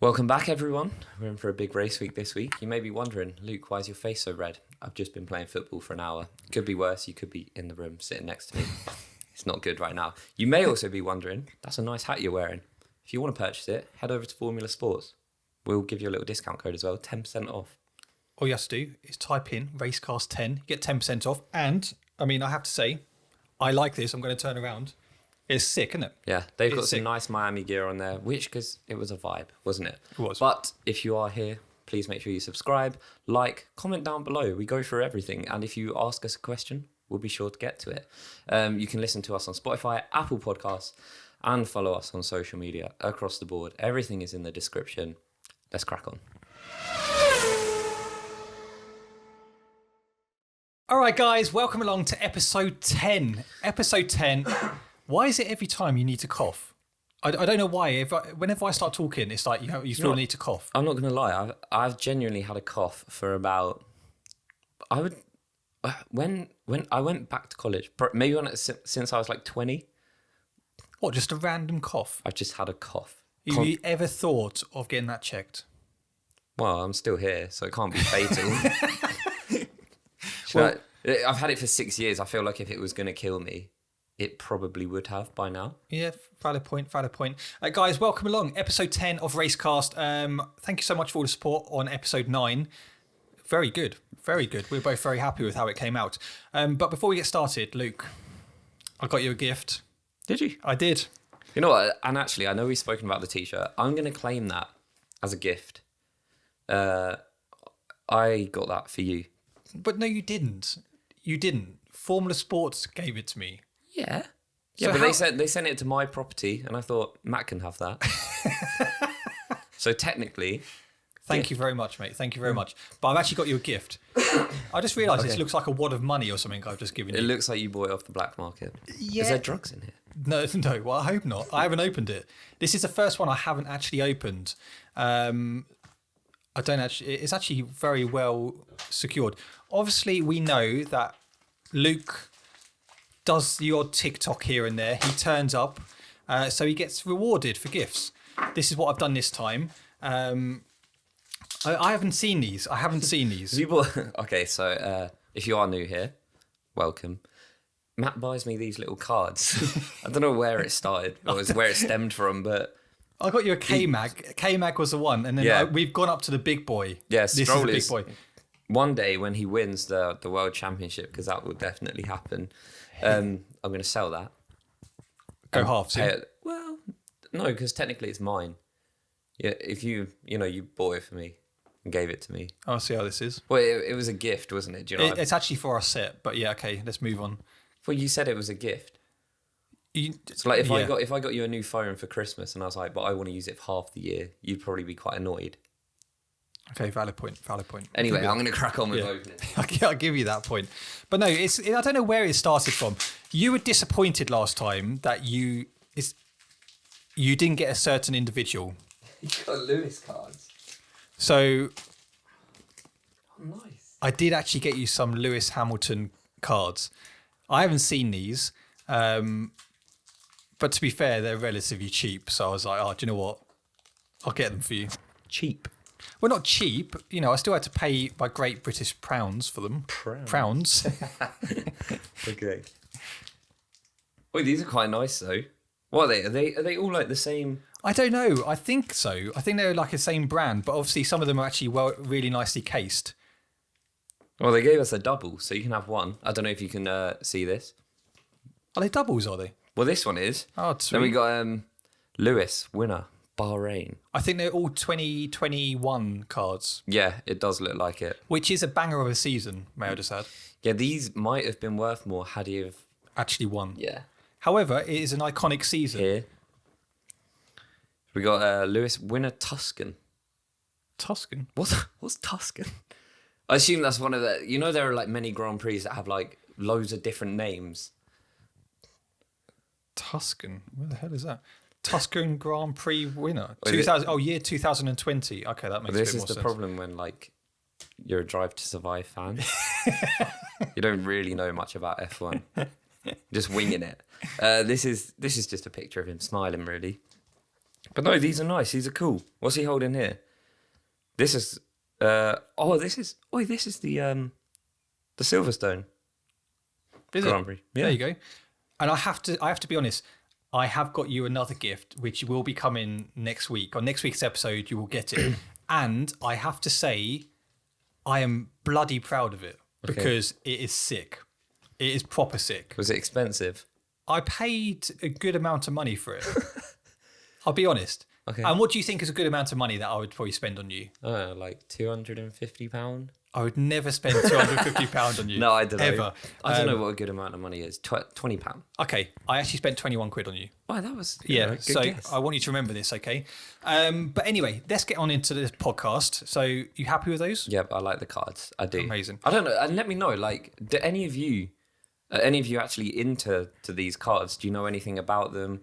Welcome back, everyone. We're in for a big race week this week. You may be wondering, Luke, why is your face so red? I've just been playing football for an hour. Could be worse. You could be in the room sitting next to me. It's not good right now. You may also be wondering, that's a nice hat you're wearing. If you want to purchase it, head over to Formula Sports. We'll give you a little discount code as well, 10% off. All you have to do is type in Racecast 10, get 10% off. And, I have to say, I like this. I'm going to turn around. It's sick, isn't it? Yeah, they've got some nice Miami gear on there, because it was a vibe, wasn't it? It was. But if you are here, please make sure you subscribe, like, comment down below. We go through everything. And if you ask us a question, we'll be sure to get to it. You can listen to us on Spotify, Apple Podcasts, and follow us on social media across the board. Everything is in the description. Let's crack on. All right, guys, welcome along to episode 10. Episode 10. Why is it every time you need to cough? I don't know why. Whenever I start talking, it's like you feel the need to cough. I'm not going to lie. I've genuinely had a cough for about... When I went back to college, maybe since I was like 20. What, just a random cough? I've just had a cough. Have you ever thought of getting that checked? Well, I'm still here, so it can't be fatal. I've had it for 6 years. I feel like if it was going to kill me, it probably would have by now. Yeah, valid point. Guys, welcome along. Episode 10 of Racecast. Thank you so much for all the support on episode 9. Very good. We're both very happy with how it came out. But before we get started, Luke, I got you a gift. Did you? I did. You know what? And actually, I know we've spoken about the t-shirt. I'm going to claim that as a gift. I got that for you. But no, you didn't. Formula Sports gave it to me. Yeah. So Yeah, but they sent it to my property, and I thought, Matt can have that. So technically... Thank you very much, mate. Thank you very much. But I've actually got you a gift. I just realised this looks like a wad of money or something I've just given you. It looks like you bought it off the black market. Yeah. Is there drugs in here? No. Well, I hope not. I haven't opened it. This is the first one I haven't actually opened. It's actually very well secured. Obviously, we know that Luke does the odd TikTok here and there. He turns up, so he gets rewarded for gifts. This is what I've done this time. I haven't seen these. Okay, so if you are new here, welcome. Matt buys me these little cards. I don't know where it started or where it stemmed from, but... I got you a K-Mag. K-Mag was the one, and then we've gone up to the big boy. Yeah, this is the big boy. One day when he wins the World Championship, because that will definitely happen, I'm going to sell that. Go half, Well, no, because technically it's mine. Yeah, if you bought it for me and gave it to me. I'll see how this is. Well, it was a gift, wasn't it? Do you know it's actually for our set, but yeah, okay, let's move on. Well, you said it was a gift. So like if I got you a new phone for Christmas and I was like, but I want to use it for half the year, you'd probably be quite annoyed. Okay, valid point. Anyway, I'm going to crack on with opening. I'll give you that point. But no, I don't know where it started from. You were disappointed last time that you didn't get a certain individual. You got Lewis cards. So nice. I did actually get you some Lewis Hamilton cards. I haven't seen these, but to be fair, they're relatively cheap. So I was like, do you know what? I'll get them for you. Cheap? Well, not cheap. I still had to pay my Great British pounds for them. Pounds. Okay. Wait, these are quite nice though. What are they? Are they all like the same? I don't know. I think so. I think they're like the same brand, but obviously some of them are actually really nicely cased. Well, they gave us a double, so you can have one. I don't know if you can see this. Are they doubles, are they? Well, this one is. Oh, sweet. Then we got Lewis, winner, Bahrain. I think they're all 2021 cards. Yeah, it does look like it. Which is a banger of a season, may I just add. Yeah, these might have been worth more had he have... actually won. Yeah. However, it is an iconic season. Here. We got Lewis, winner, Tuscan. Tuscan? What's Tuscan? I assume that's one of the... there are like many Grand Prix that have like loads of different names. Tuscan? Where the hell is that? Tuscan Grand Prix winner. Year 2020. Okay, that makes a bit more sense. This is the problem when you're a Drive to Survive fan. You don't really know much about F1. Just winging it. This is just a picture of him smiling, really. But no, these are nice. These are cool. What's he holding here? This is this is the Silverstone Is Grand it? Prix. Yeah. There you go. And I have to be honest. I have got you another gift, which will be coming next week. On next week's episode, you will get it. And I have to say, I am bloody proud of it because it is sick. It is proper sick. Was it expensive? I paid a good amount of money for it. I'll be honest. Okay. And what do you think is a good amount of money that I would probably spend on you? Like £250. I would never spend £250 on you. No, I don't know. Ever. I don't know what a good amount of money is. £20. Okay, I actually spent 21 quid on you. Oh, that was Good so guess. I want you to remember this, okay? But anyway, let's get on into this podcast. So you happy with those? Yeah, I like the cards. I do. Amazing. I don't know. And let me know, like, do any of you actually into these cards? Do you know anything about them?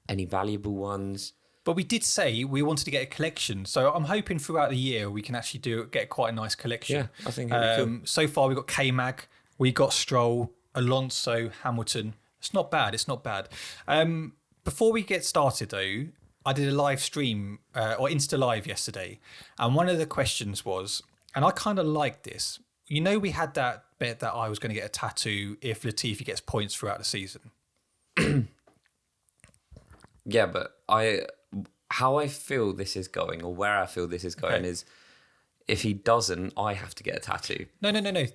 Any valuable ones? But we did say we wanted to get a collection. So I'm hoping throughout the year we can actually get quite a nice collection. Yeah, I think it'd be cool. So far we've got K-Mag, we got Stroll, Alonso, Hamilton. It's not bad. Before we get started though, I did a live stream or Insta Live yesterday. And one of the questions was, and I kind of like this, you know, we had that bet that I was going to get a tattoo if Latifi gets points throughout the season. Yeah, but how I feel this is going, or where I feel this is going, is if he doesn't, I have to get a tattoo. No.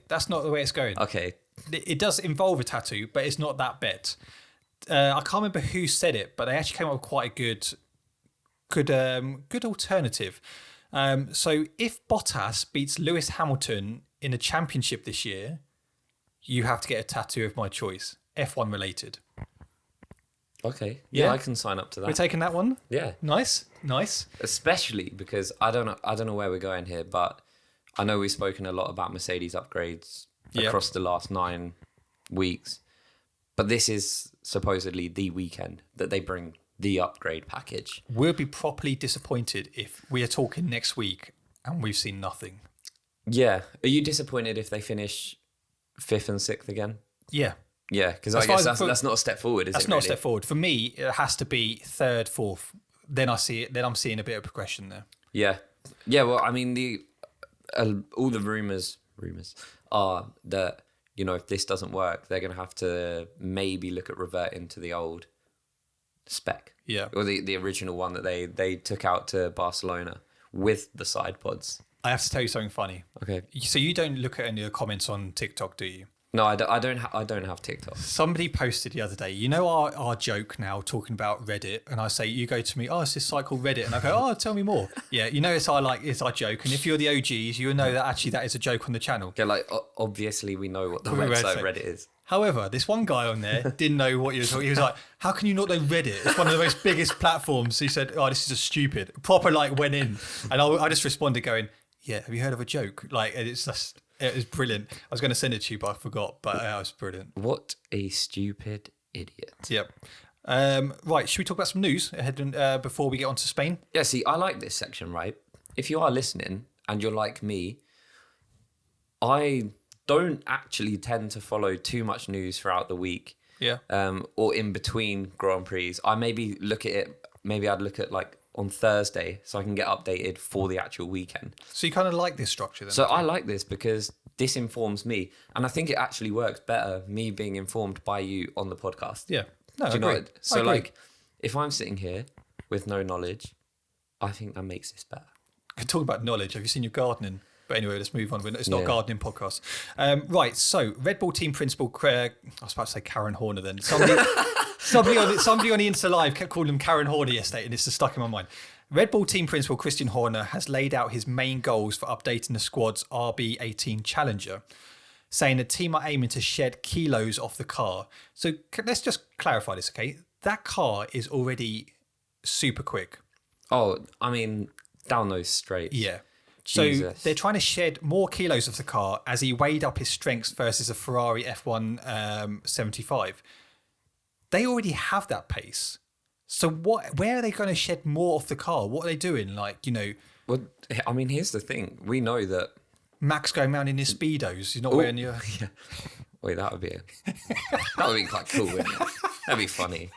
That's not the way it's going. Okay. It does involve a tattoo, but it's not that bet. I can't remember who said it, but they actually came up with quite a good alternative. So if Bottas beats Lewis Hamilton in a championship this year, you have to get a tattoo of my choice, F1 related. Okay. Yeah, I can sign up to that. We're taking that one? Yeah. Nice. Especially because I don't know where we're going here, but I know we've spoken a lot about Mercedes upgrades across the last 9 weeks. But this is supposedly the weekend that they bring the upgrade package. We'll be properly disappointed if we are talking next week and we've seen nothing. Yeah. Are you disappointed if they finish 5th and 6th again? Yeah. Yeah, because I guess that's not a step forward, is it? That's not a step forward. For me, it has to be 3rd, 4th. Then I see it. Then I'm seeing a bit of progression there. Yeah. Yeah, well, I mean, all the rumours are that, you know, if this doesn't work, they're going to have to maybe look at reverting to the old spec. Yeah. Or the original one that they took out to Barcelona with the side pods. I have to tell you something funny. Okay. So you don't look at any of the comments on TikTok, do you? No, I don't have TikTok. Somebody posted the other day, you know our joke now talking about Reddit, and I say, you go to me, it's this site called Reddit, and I go, tell me more. Yeah, you know it's our joke, and if you're the OGs, you'll know that actually that is a joke on the channel. Yeah, like obviously we know what the website Reddit is. However, this one guy on there didn't know what you were talking. He was like, how can you not know Reddit? It's one of the most biggest platforms. He said, this is just stupid. Proper went in, and I just responded going, yeah, have you heard of a joke? It was brilliant. I was going to send it to you, but I forgot. But it was brilliant. What a stupid idiot. Yep. Right, should we talk about some news before we get on to Spain? Yeah, see, I like this section, right? If you are listening and you're like me, I don't actually tend to follow too much news throughout the week. Yeah. Or in between Grand Prix. Maybe I'd look at on Thursday so I can get updated for the actual weekend. So you kind of like this structure then? So I like this because this informs me. And I think it actually works better, me being informed by you on the podcast. Yeah. No, Do you know what? So I agree. if I'm sitting here with no knowledge, I think that makes this better. Talking about knowledge, have you seen your gardening? But anyway, let's move on. It's not a gardening podcast. Right, so Red Bull team principal, I was about to say Karen Horner then. Somebody on the Insta Live kept calling him Karen Horner yesterday, and it's just stuck in my mind. Red Bull team principal Christian Horner has laid out his main goals for updating the squad's RB18 Challenger, saying the team are aiming to shed kilos off the car. So let's just clarify this, okay? That car is already super quick. Oh, I mean, down those straights. Yeah. Jesus. So they're trying to shed more kilos off the car as he weighed up his strengths versus a Ferrari F1 75. They already have that pace. So where are they going to shed more off the car? What are they doing? Well, I mean, here's the thing. We know that Max going around in his Speedos. He's not wearing your... Yeah. Wait, that would be quite cool, wouldn't it? That'd be funny.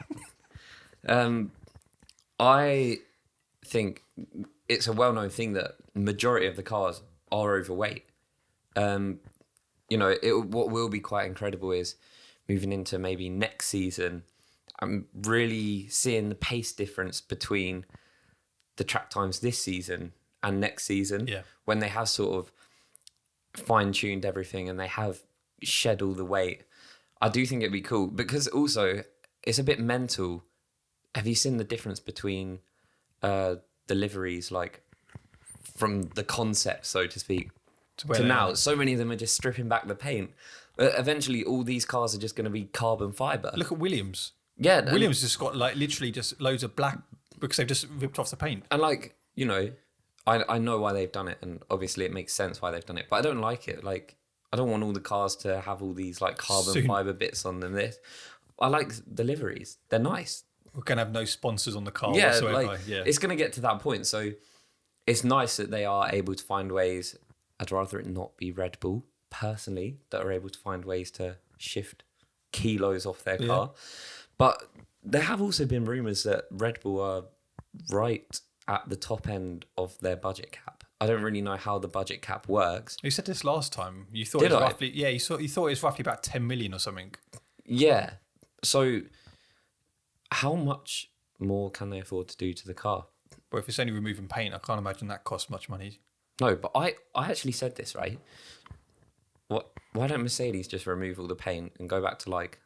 think it's a well-known thing that majority of the cars are overweight. What will be quite incredible is moving into maybe next season. I'm really seeing the pace difference between the track times this season and next season, when they have sort of fine-tuned everything and they have shed all the weight. I do think it'd be cool, because also it's a bit mental. Have you seen the difference between the liveries, like from the concept, so to speak, to now? So many of them are just stripping back the paint. Eventually, all these cars are just going to be carbon fibre. Look at Williams. Yeah. Williams just got like literally just loads of black because they've just ripped off the paint. And like, I know why they've done it, and obviously it makes sense why they've done it, but I don't like it. Like, I don't want all the cars to have all these like carbon fibre bits on them. I like the liveries. They're nice. We're going to have no sponsors on the car whatsoever. It's going to get to that point. So it's nice that they are able to find ways. I'd rather it not be Red Bull, personally, that are able to find ways to shift kilos off their car. But there have also been rumours that Red Bull are right at the top end of their budget cap. I don't really know how the budget cap works. You said this last time. You thought it was roughly, you thought it was roughly about 10 million or something. Yeah. So how much more can they afford to do to the car? Well, if it's only removing paint, I can't imagine that costs much money. No, but I actually said this, right? Why don't Mercedes just remove all the paint and go back to like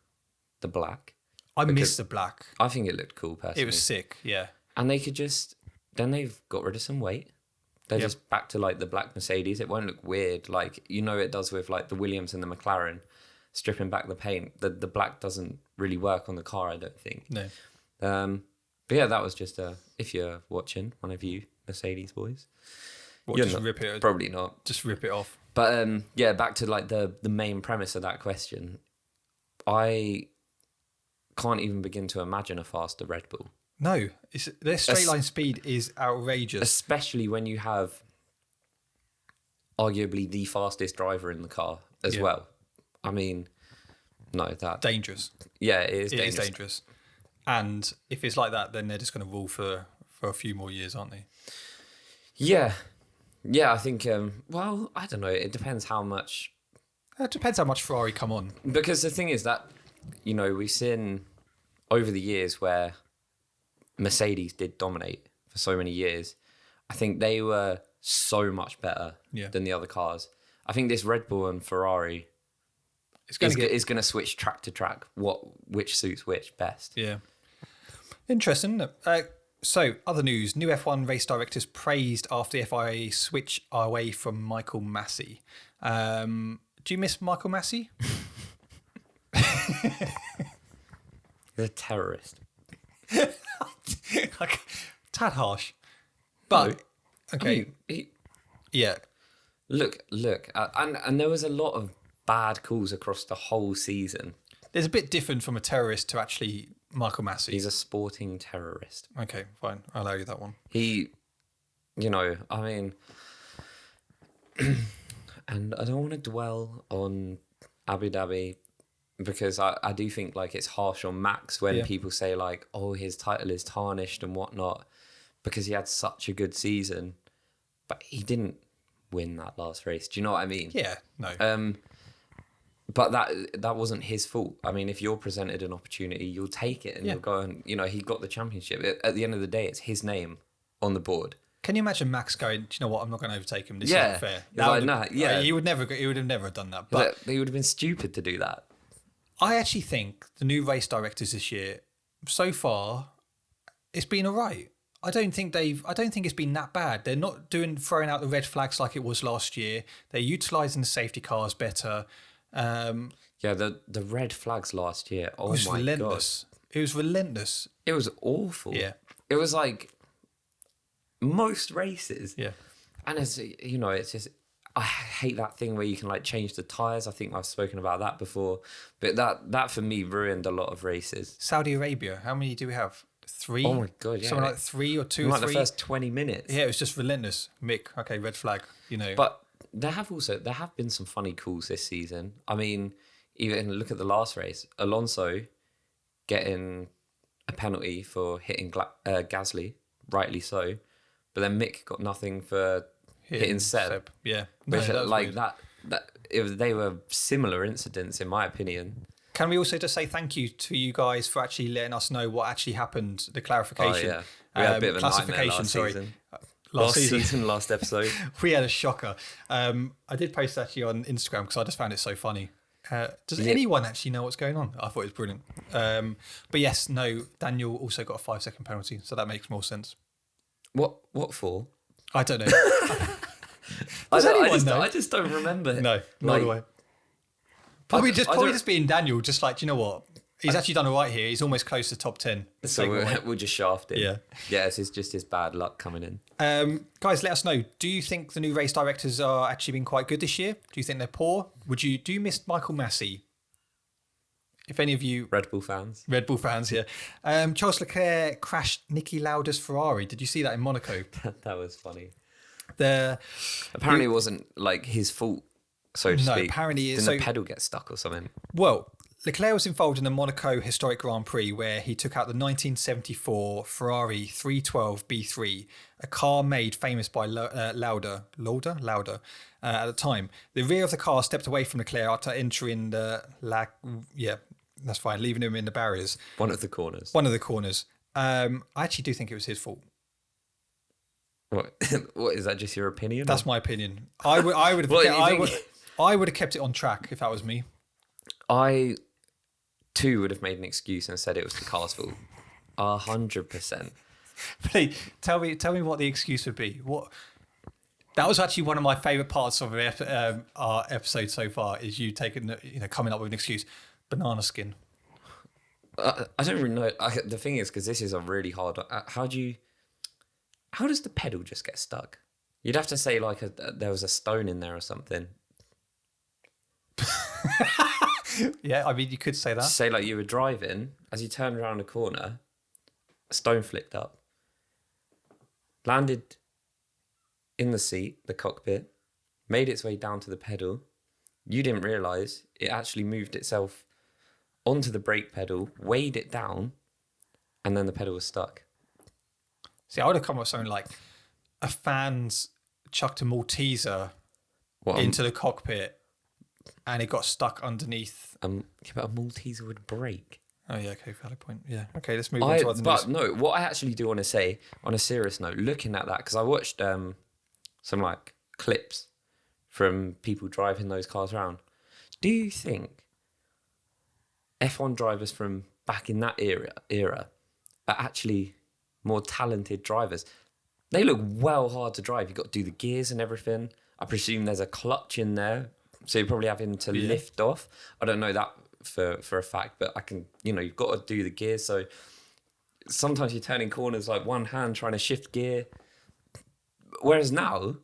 the black? I miss the black. I think it looked cool, personally. It was sick, yeah. And they could then they've got rid of some weight. They're just back to like the black Mercedes. It won't look weird. Like, it does with like the Williams and the McLaren, stripping back the paint. The black doesn't really work on the car, I don't think. No. But yeah, that was just if you're watching, one of you Mercedes boys. Rip it? Probably not. Just rip it off. But back to like the main premise of that question. I can't even begin to imagine a faster Red Bull. No, their straight line speed is outrageous. Especially when you have arguably the fastest driver in the car as well. I mean, no, that... Dangerous. Yeah, it is dangerous. It is dangerous. And if it's like that, then they're just going to rule for a few more years, aren't they? Yeah. Yeah, I think, I don't know. It depends how much... It depends how much Ferrari come on. Because the thing is that, we've seen over the years where Mercedes did dominate for so many years. I think they were so much better than the other cars. I think this Red Bull and Ferrari is going to switch track to track, which suits which best. Yeah. Interesting, isn't it? So, other news. New F1 race directors praised after the FIA switch away from Michael Massey. Do you miss Michael Massey? He's a terrorist. Tad harsh. But, no, okay. Yeah. Look, and there was a lot of bad calls across the whole season. There's a bit different from a terrorist to actually Michael Massey. He's a sporting terrorist. Okay, fine. I'll allow you that one. He, I mean, and I don't want to dwell on Abu Dhabi because I do think like it's harsh on Max when people say like, oh, his title is tarnished and whatnot because he had such a good season, but he didn't win that last race. Do you know what I mean? Yeah, no. But that wasn't his fault. I mean, if you're presented an opportunity, you'll take it and you'll go and, he got the championship. At the end of the day, it's his name on the board. Can you imagine Max going, do you know what, I'm not going to overtake him. This isn't fair. He would have never done that. But he would have been stupid to do that. I actually think the new race directors this year, so far, it's been all right. I don't think it's been that bad. They're not throwing out the red flags like it was last year. They're utilising the safety cars better. The red flags last year. Oh my god, relentless. It was relentless. It was awful. Yeah, it was like most races. Yeah, and it's just I hate that thing where you can like change the tires. I think I've spoken about that before, but that for me ruined a lot of races. Saudi Arabia. How many do we have? 3? Oh my god, yeah. Something like 3 or 2 or 3. Like the first 20 minutes. Yeah, it was just relentless. Mick, okay, red flag. But there have been some funny calls this season. I mean, even look at the last race. Alonso getting a penalty for hitting Gasly, rightly so. but then Mick got nothing for hitting Seb. Yeah. Which, that was like weird. they were similar incidents, in my opinion. Can we also just say thank you to you guys for actually letting us know what actually happened, the clarification. Oh, yeah. We had a bit of a nightmare classification, last sorry. season. Last season. Last episode. We had a shocker. I did post actually on Instagram because I just found it so funny. Does anyone actually know what's going on? I thought it was brilliant. But yes, no, Daniel also got a 5-second penalty, so that makes more sense. What for? I don't know. I just don't remember. No, nor do I. Probably just being Daniel, just like, do you know what? He's actually done all right here. He's almost close to top 10. So we'll just shaft him. Yeah. Yeah, it's just his bad luck coming in. Guys, let us know. Do you think the new race directors are actually been quite good this year? Do you think they're poor? Do you miss Michael Massey? If any of you... Red Bull fans, yeah. Charles Leclerc crashed Niki Lauda's Ferrari. Did you see that in Monaco? that was funny. Apparently it wasn't like his fault, so to speak. No, apparently... Didn't the pedal get stuck or something? Well... Leclerc was involved in the Monaco Historic Grand Prix where he took out the 1974 Ferrari 312 B3, a car made famous by Lauda at the time. The rear of the car stepped away from Leclerc after entering that's fine, leaving him in the barriers. One of the corners. I actually do think it was his fault. What is that? Just your opinion? That's my opinion. I would have kept it on track if that was me. I too would have made an excuse and said it was the car's fault. 100%. Please tell me what the excuse would be. That was actually one of my favourite parts of our episode so far. Is you coming up with an excuse. Banana skin. I don't really know. The thing is, because this is a really hard. How does the pedal just get stuck? You'd have to say like there was a stone in there or something. Yeah, I mean, you could say that. Say like you were driving, as you turned around a corner, a stone flicked up, landed in the seat, the cockpit, made its way down to the pedal. You didn't realise it actually moved itself onto the brake pedal, weighed it down, and then the pedal was stuck. See, I would have come up with something like a fan's chucked a Malteser into the cockpit and it got stuck underneath. But a Malteser would break. Oh, yeah, okay, valid point. Yeah, okay, let's move on to other news. But no, what I actually do want to say, on a serious note, looking at that, because I watched some like clips from people driving those cars around. Do you think F1 drivers from back in that era are actually more talented drivers? They look well hard to drive. You've got to do the gears and everything. I presume there's a clutch in there, so you're probably having to lift off. I don't know that for a fact, but I can, you've got to do the gears. So sometimes you're turning corners like one hand trying to shift gear. Whereas now,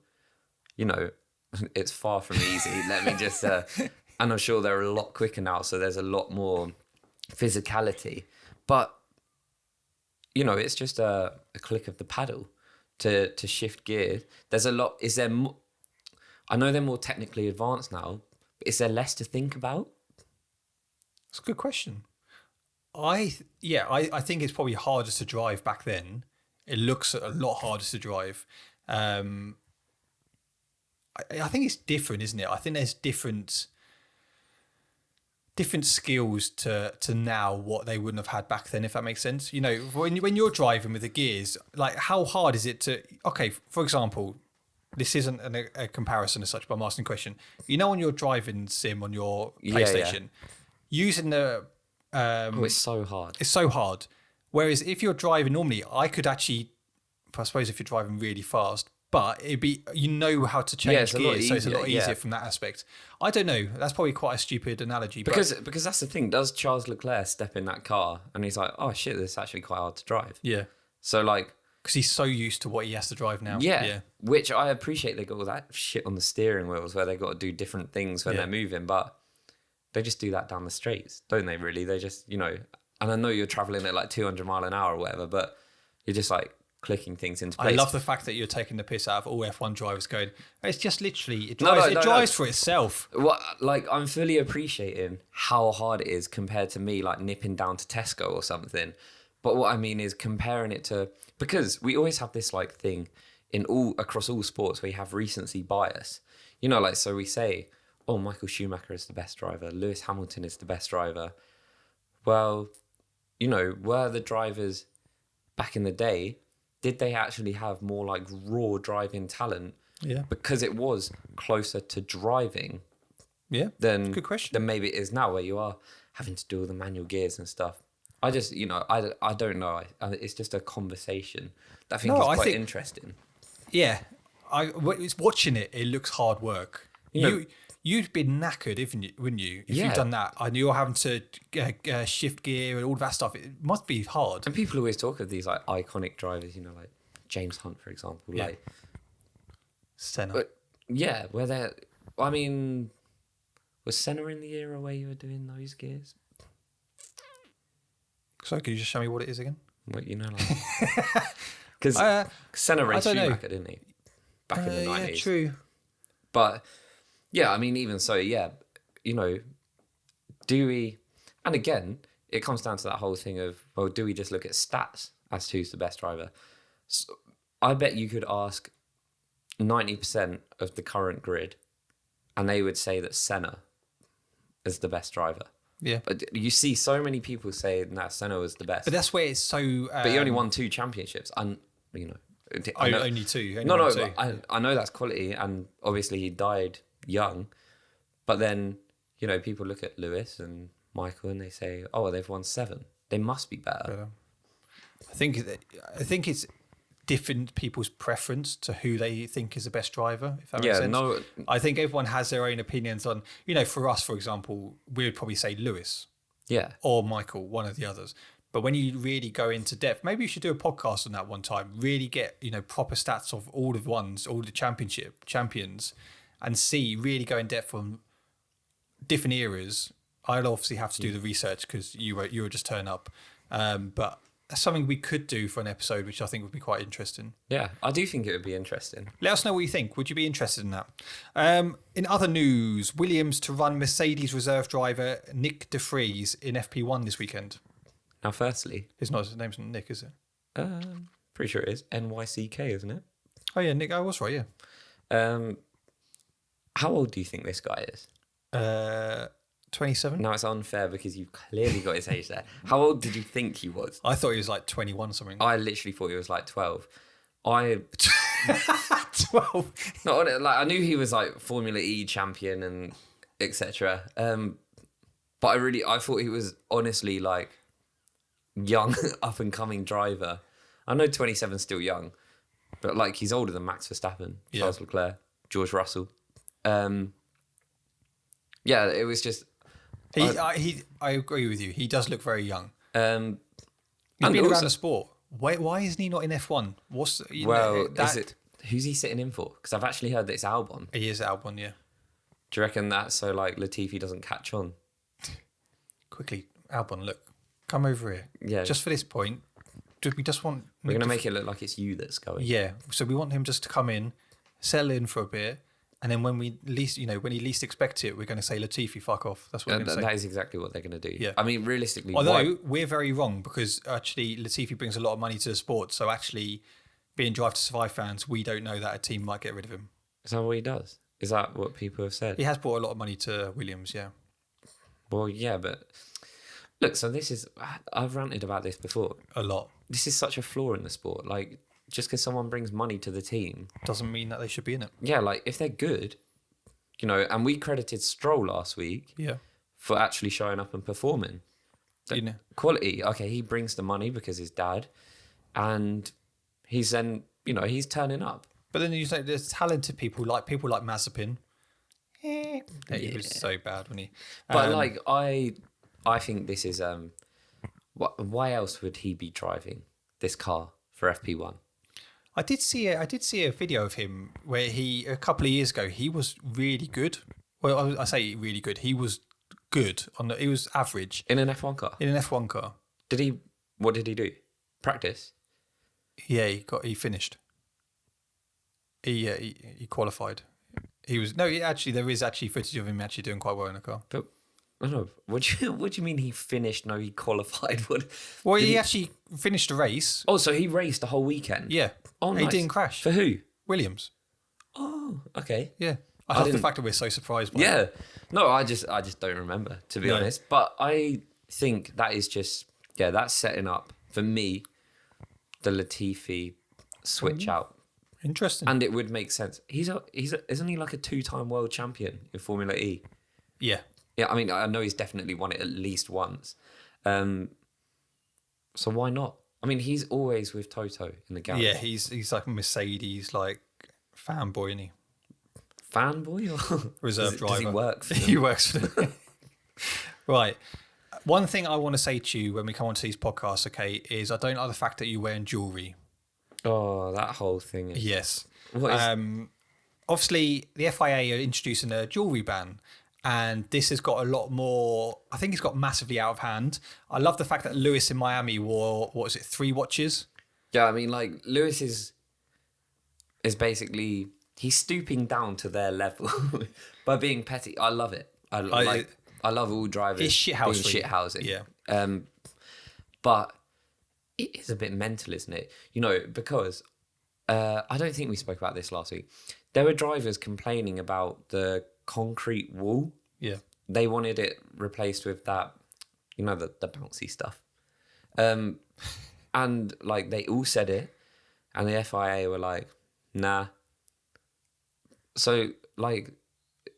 it's far from easy. Let me just, and I'm sure they're a lot quicker now, so there's a lot more physicality. But, it's just a click of the paddle to shift gear. There's a lot. Is there more? I know they're more technically advanced now, but is there less to think about? That's a good question. I think it's probably harder to drive back then. It looks a lot harder to drive. I think it's different, isn't it? I think there's different skills to now what they wouldn't have had back then, if that makes sense. When you're driving with the gears, like how hard is it to? Okay, for example, this isn't a comparison as such, but I'm asking a question. On your driving sim on your PlayStation, using the it's so hard. It's so hard. Whereas if you're driving normally, I could actually, I suppose, if you're driving really fast, but it'd be how to change gears, so it's a lot easier from that aspect. I don't know. That's probably quite a stupid analogy, because that's the thing. Does Charles Leclerc step in that car and he's like, "Oh shit, this is actually quite hard to drive." Yeah. So like, because he's so used to what he has to drive now. Yeah. Which I appreciate. They got all that shit on the steering wheels where they got to do different things when they're moving, but they just do that down the straights, don't they? Really, they just and I know you're traveling at like 200 mile an hour or whatever, but you're just like clicking things into place. I love the fact that you're taking the piss out of all F1 drivers going, it's just literally, it drives for itself. I'm fully appreciating how hard it is compared to me like nipping down to Tesco or something. But what I mean is comparing it to, because we always have this like thing in all across all sports where you have recency bias. You know, like, so we say, oh, Michael Schumacher is the best driver, Lewis Hamilton is the best driver. Well, you know, were the drivers back in the day, did they actually have more like raw driving talent? Yeah. Because it was closer to driving. Yeah. Than, good question. Than maybe it is now, where you are having to do all the manual gears and stuff. I just, you know, I don't know. It's just a conversation that I think is quite interesting. Yeah. Watching it, it looks hard work. You'd been knackered, wouldn't you? If you've done that, and you're having to shift gear and all that stuff, it must be hard. And people always talk of these like iconic drivers, you know, like James Hunt, for example, like Senna. But yeah, where they're, I mean, was Senna in the era where you were doing those gears? So, could you just show me what it is again? What, you know, like, because Senna raced Schumacher, didn't he? Back in the 90s. Yeah, true. But yeah, I mean, even so, yeah, you know, do we, and again, it comes down to that whole thing of, well, do we just look at stats as to who's the best driver? So I bet you could ask 90% of the current grid and they would say that Senna is the best driver. Yeah. But you see so many people say that Senna was the best. But that's where it's so... but he only won 2 championships. And, you know... Only 2. I know that's quality, and obviously he died young. But then, you know, people look at Lewis and Michael and they say, oh, well, they've won 7. They must be better. I think it's different people's preference to who they think is the best driver, if that makes sense. No, I think everyone has their own opinions on, you know, for us, for example, we would probably say Lewis. Yeah. Or Michael, one of the others. But when you really go into depth, maybe you should do a podcast on that one time, really get, you know, proper stats of all the ones, all the champions, and really go in depth on different eras. I'd obviously have to do the research because you were just turn up. But that's something we could do for an episode, which I think would be quite interesting. Yeah, I do think it would be interesting. Let us know what you think. Would you be interested in that? In other news, Williams to run Mercedes reserve driver Nick de Vries in FP1 this weekend. Now, firstly... His name's not Nick, is it? Pretty sure it is. NYCK, isn't it? Oh, yeah, Nick. I was right, yeah. How old do you think this guy is? 27. Now, it's unfair because you've clearly got his age there. How old did you think he was? I thought he was like 21 something. I literally thought he was like 12. 12? Not like, I knew he was like Formula E champion and etc. But I thought he was honestly like young, up and coming driver. I know 27 is still young, but like he's older than Max Verstappen, Charles Leclerc, George Russell. Yeah, it was just. I agree with you. He does look very young. He's been around the sport. Why isn't he not in F1? Who's he sitting in for? Because I've actually heard that it's Albon. He is Albon, yeah. Do you reckon that's so like Latifi doesn't catch on? Quickly, Albon, look, come over here. Yeah. Just for this point, we just want. We're going to make it look like it's you that's going. Yeah. So we want him just to come in, settle in for a bit. And then when he least expect it, we're going to say, Latifi, fuck off. That's what we're going to say. That is exactly what they're going to do. Yeah. I mean, realistically... Although, we're very wrong because actually Latifi brings a lot of money to the sport. So actually, being Drive to Survive fans, we don't know that a team might get rid of him. Is that what he does? Is that what people have said? He has brought a lot of money to Williams, yeah. Well, yeah, but... Look, so this is... I've ranted about this before. A lot. This is such a flaw in the sport. Like, just because someone brings money to the team... doesn't mean that they should be in it. Yeah, like, if they're good... You know, and we credited Stroll last week for actually showing up and performing. Quality, okay, he brings the money because his dad, and he's then, you know, he's turning up. But then you say there's talented people like Mazepin. He was so bad when he... But like, I think this is... why else would he be driving this car for FP1? I did see a video of him where a couple of years ago, he was really good. Well, I say really good. He was good he was average. In an F1 car? In an F1 car. What did he do? Practice? Yeah, he finished. He qualified. There is actually footage of him actually doing quite well in a car. But I don't know. What do you mean he finished? No, he qualified. What? Well, Did he actually finished the race. Oh, so he raced the whole weekend? Yeah. Oh, He nice. didn't crash. For who? Williams. Oh, okay. Yeah. I love the fact that we're so surprised by it. Yeah. No, I just don't remember, to be honest. But I think that is just, that's setting up, for me, the Latifi switch out. Interesting. And it would make sense. Isn't he like a 2-time world champion in Formula E? Yeah. Yeah, I mean, I know he's definitely won it at least once. So why not? I mean, he's always with Toto in the garage. Yeah, he's like a Mercedes like fanboy, isn't he? Fanboy or Reserve driver. Does he work for them? He works for them. Right. One thing I want to say to you when we come onto these podcasts, okay, is I don't like the fact that you're wearing jewellery. Oh, that whole thing. Yes. What is... Obviously, the FIA are introducing a jewellery ban, and this has got a lot more. I think it's got massively out of hand. I love the fact that Lewis in Miami wore, 3 watches? Yeah, I mean, like, Lewis is basically, he's stooping down to their level by being petty. I love it. I love all drivers It's shithouse being shithousing. Yeah. But it is a bit mental, isn't it? You know, because I don't think we spoke about this last week. There were drivers complaining about the concrete wall. Yeah. They wanted it replaced with that, you know, the bouncy stuff. And like they all said it, and the FIA were like, nah. So like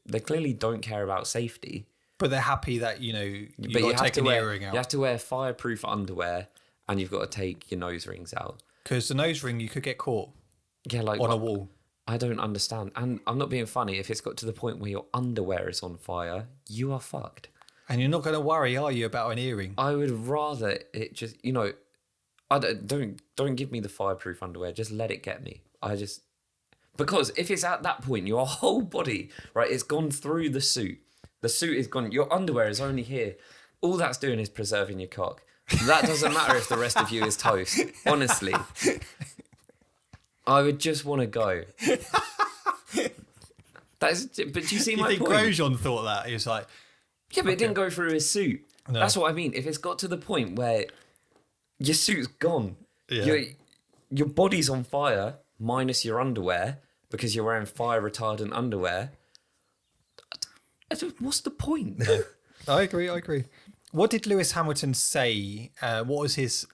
they clearly don't care about safety. But they're happy that, you got to take an earring out. You have to wear fireproof underwear, and you've got to take your nose rings out. Because the nose ring, you could get caught on a wall. I don't understand. And I'm not being funny. If it's got to the point where your underwear is on fire, you are fucked. And you're not going to worry, are you, about an earring? I would rather it just, don't give me the fireproof underwear. Just let it get me. Because if it's at that point, your whole body, right, it's gone through the suit. The suit is gone. Your underwear is only here. All that's doing is preserving your cock. That doesn't matter if the rest of you is toast. Honestly. I would just want to go. But do you see my point? You think Grosjean thought that? He was like... Yeah, but it didn't go through his suit. No. That's what I mean. If it's got to the point where your suit's gone, your body's on fire, minus your underwear, because you're wearing fire retardant underwear, what's the point? No. I agree. What did Lewis Hamilton say? What was his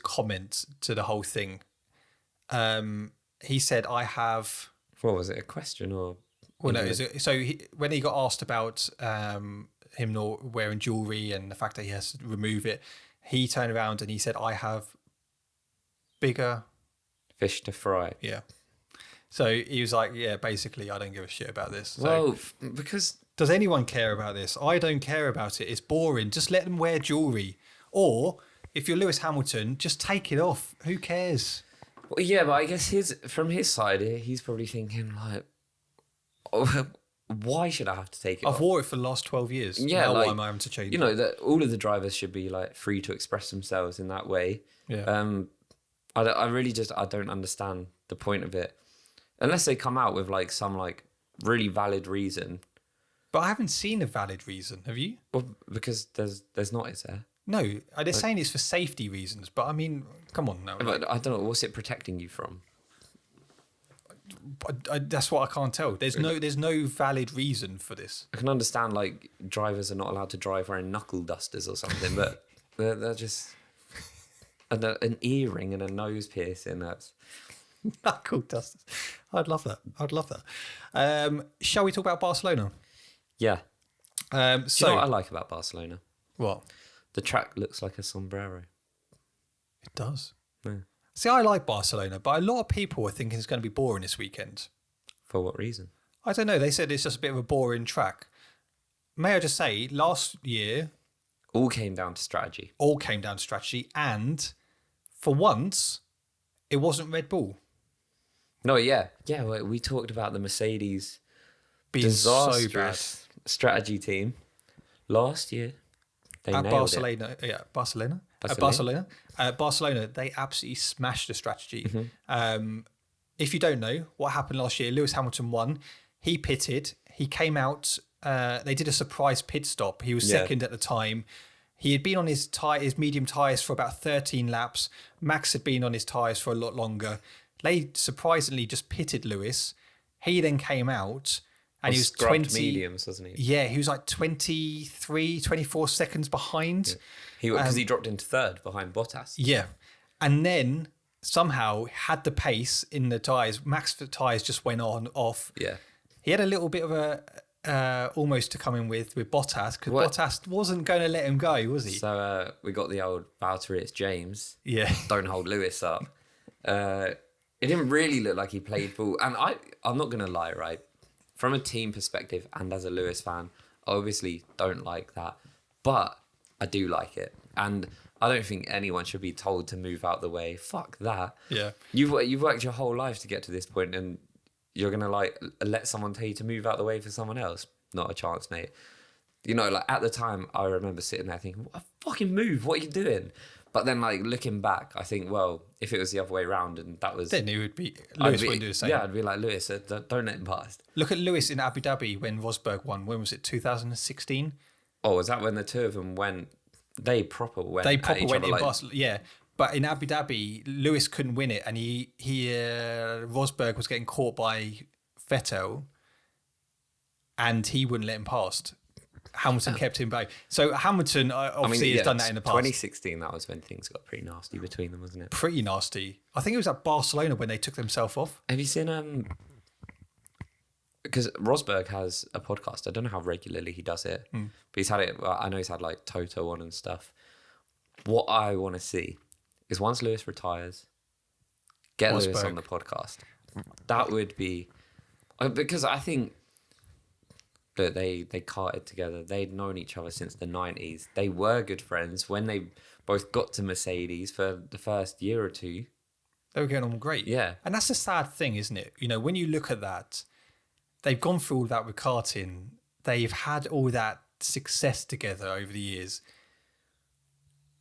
comment to the whole thing? He said, "I have." What was it? A question or? Well, no. When he got asked about him not wearing jewelry and the fact that he has to remove it, he turned around and he said, "I have bigger fish to fry." Yeah. So he was like, "Yeah, basically, I don't give a shit about this." So, well, because does anyone care about this? I don't care about it. It's boring. Just let them wear jewelry. Or if you're Lewis Hamilton, just take it off. Who cares? Well, yeah, but I guess from his side, he's probably thinking like, oh, why should I have to take it off? I've wore it for the last 12 years. Yeah, now like, why am I having to change it? That all of the drivers should be like free to express themselves in that way. Yeah. I really just, I don't understand the point of it. Unless they come out with like some like really valid reason. But I haven't seen a valid reason. Have you? Well, because there's not, is there? No, they're saying it's for safety reasons. But I mean, come on now. But I don't know. What's it protecting you from? That's what I can't tell. There's no valid reason for this. I can understand like drivers are not allowed to drive wearing knuckle dusters or something, but they're just an earring and a nose piercing. That's knuckle dusters. I'd love that. Shall we talk about Barcelona? Yeah. So Do you know what I like about Barcelona? What? The track looks like a sombrero. It does. Yeah. See, I like Barcelona, but a lot of people are thinking it's going to be boring this weekend. For what reason? I don't know. They said it's just a bit of a boring track. May I just say, last year... All came down to strategy. And for once, it wasn't Red Bull. No, yeah. Yeah, we talked about the Mercedes being so bad. Strategy team. Last year, they nailed Barcelona, it. Yeah, Barcelona. Barcelona. Barcelona, they absolutely smashed the strategy. Mm-hmm. If you don't know what happened last year, Lewis Hamilton won. He pitted. He came out they did a surprise pit stop. He was second at the time. He had been on his medium tyres for about 13 laps. Max had been on his tyres for a lot longer. They surprisingly just pitted Lewis. He then came out and he was 20 mediums, wasn't he? Yeah, he was like 23, 24 seconds behind. Yeah. Because he dropped into third behind Bottas. Yeah. And then somehow had the pace in the tyres. Max's tyres just went off. Yeah. He had a little bit of a almost to come in with Bottas because Bottas wasn't going to let him go, was he? So we got the old Valtteri, it's James. Yeah. Don't hold Lewis up. It didn't really look like he played ball. And I'm not going to lie, right? From a team perspective and as a Lewis fan, I obviously don't like that. But I do like it. And I don't think anyone should be told to move out the way. Fuck that. Yeah. You've worked your whole life to get to this point and you're going to like let someone tell you to move out the way for someone else? Not a chance, mate. You know, like at the time, I remember sitting there thinking, what, fucking move, what are you doing? But then like looking back, I think, well, if it was the other way around and that was... Then it would be... Lewis wouldn't do the same. Yeah, I'd be like, Lewis, don't let him pass. Look at Lewis in Abu Dhabi when Rosberg won. When was it, 2016? Oh, was that when the two of them went... They proper went They at proper each went other, in like, Barcelona. Yeah. But in Abu Dhabi, Lewis couldn't win it and Rosberg was getting caught by Vettel and he wouldn't let him past. Hamilton kept him back. So Hamilton obviously has done that in the past. 2016, that was when things got pretty nasty between them, wasn't it? Pretty nasty. I think it was at Barcelona when they took themselves off. Have you seen... Because Rosberg has a podcast. I don't know how regularly he does it. But he's had it... Well, I know he's had like Toto on and stuff. What I want to see is once Lewis retires, get Lewis on the podcast. That would be... Because I think that they karted together. They'd known each other since the 90s. They were good friends when they both got to Mercedes for the first year or two. They were getting on great. Yeah. And that's the sad thing, isn't it? You know, when you look at that, they've gone through all that with karting. They've had all that success together over the years.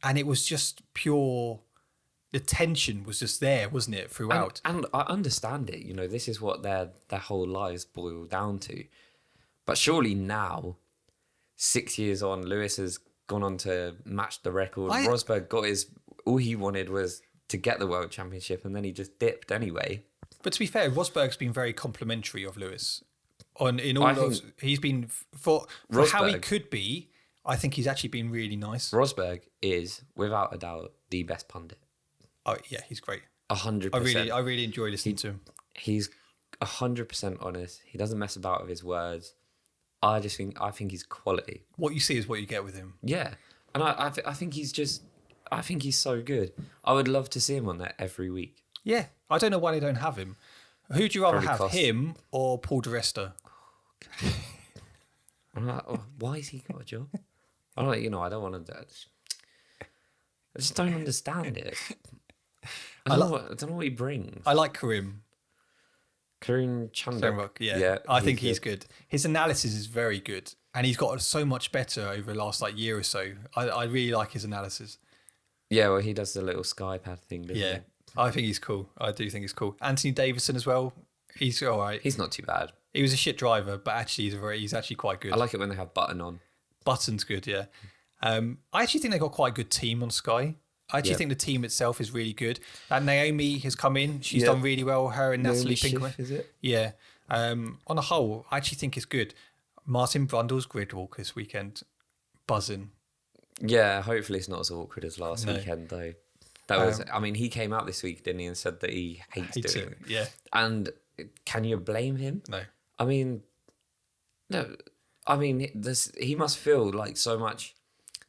And it was just pure... The tension was just there, wasn't it, throughout? And I understand it. You know, this is what their whole lives boil down to. But surely now, 6 years on, Lewis has gone on to match the record. Rosberg got his... All he wanted was to get the World Championship, and then he just dipped anyway. But to be fair, Rosberg's been very complimentary of Lewis. He's been... For how he could be, I think he's actually been really nice. Rosberg is, without a doubt, the best pundit. Oh, yeah, he's great. 100%. I really enjoy listening to him. He's 100% honest. He doesn't mess about with his words. I think he's quality. What you see is what you get with him. Yeah. And I think he's just... I think he's so good. I would love to see him on that every week. Yeah. I don't know why they don't have him. Who'd you rather Probably have, cost. him or Paul di Resta? I'm like, oh, why has he got a job? I don't want to... I just don't understand it. I don't know what he brings. I like Karim. Karim Chandok. Yeah. I think he's good. His analysis is very good. And he's got so much better over the last year or so. I really like his analysis. Yeah, well, he does the little Skypad thing, doesn't he? I think he's cool. I do think he's cool. Anthony Davidson as well. He's all right. He's not too bad. He was a shit driver, but actually he's actually quite good. I like it when they have Button on. Button's good, yeah. I actually think they've got quite a good team on Sky. I actually think the team itself is really good. And Naomi has come in. She's done really well. Her and Natalie Pinkham. Is it? Yeah. On the whole, I actually think it's good. Martin Brundle's grid walk this weekend. Buzzing. Yeah, hopefully it's not as awkward as last weekend, though. That was. I mean, he came out this week, didn't he, and said that he hates doing it. Yeah. And can you blame him? No. I mean, no. I mean, he must feel like so much...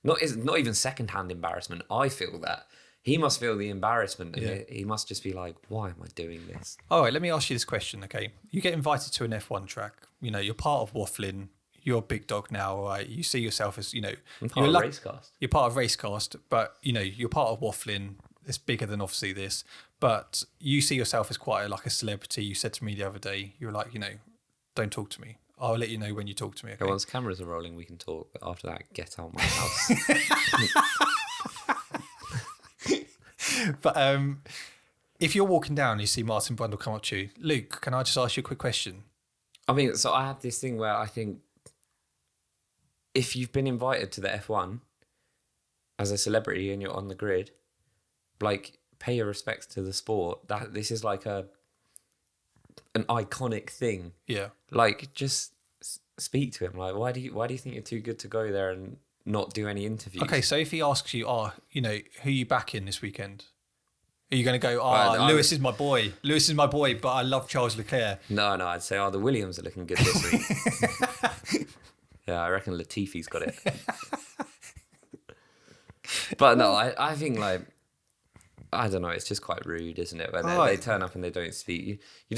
Not even second-hand embarrassment. I feel that. He must feel the embarrassment. And he must just be like, why am I doing this? All right, let me ask you this question, okay? You get invited to an F1 track. You know, you're part of Waffling. You're a big dog now, all right? You see yourself as, I'm part of Racecast. You're part of Racecast, but, you're part of Waffling. It's bigger than obviously this. But you see yourself as quite a celebrity. You said to me the other day, you were like, don't talk to me. I'll let you know when you talk to me. Okay? Once cameras are rolling, we can talk. But after that, get out my house. But if you're walking down and you see Martin Brundle come up to you, Luke, can I just ask you a quick question? I mean, so I have this thing where I think if you've been invited to the F1 as a celebrity and you're on the grid, like, pay your respects to the sport. That this is like an iconic thing. Yeah. Like, just speak to him. Like, why do you think you're too good to go there and not do any interviews? Okay, so if he asks you, who you backing this weekend? Are you going to go, Lewis is my boy. Lewis is my boy, but I love Charles Leclerc. No, I'd say, the Williams are looking good this week. Yeah, I reckon Latifi's got it. But no, I think, like, I don't know, it's just quite rude, isn't it? When they turn up and they don't speak. You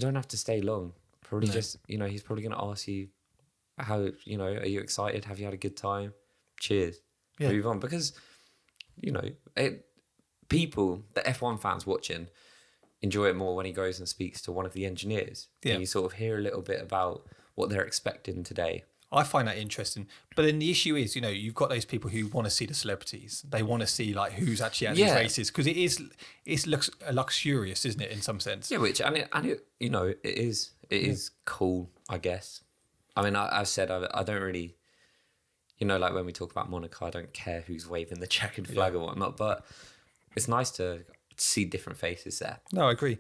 don't have to stay long. Probably just, he's probably going to ask you, how, are you excited? Have you had a good time? Cheers. Yeah. Move on. Because, people, the F1 fans watching, enjoy it more when he goes and speaks to one of the engineers. Yeah. And you sort of hear a little bit about what they're expecting today. I find that interesting. But then the issue is, you've got those people who want to see the celebrities. They want to see, like, who's actually at these races. Because it looks luxurious, isn't it, in some sense? Yeah, it is cool, I guess. I mean, I've said I don't really, like when we talk about Monaco, I don't care who's waving the checkered flag or whatnot, but it's nice to see different faces there. No, I agree.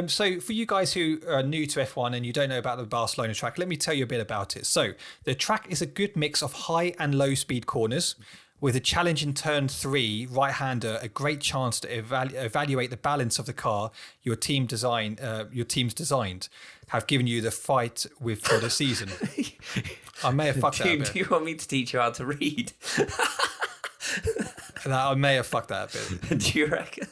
So for you guys who are new to F1 and you don't know about the Barcelona track, let me tell you a bit about it. So the track is a good mix of high and low speed corners, with a challenge in turn 3, right-hander, a great chance to evaluate the balance of the car your team's designed, have given you the fight with for the season. I may have fucked that a bit. Do you want me to teach you how to read? I may have fucked that a bit. Do you reckon?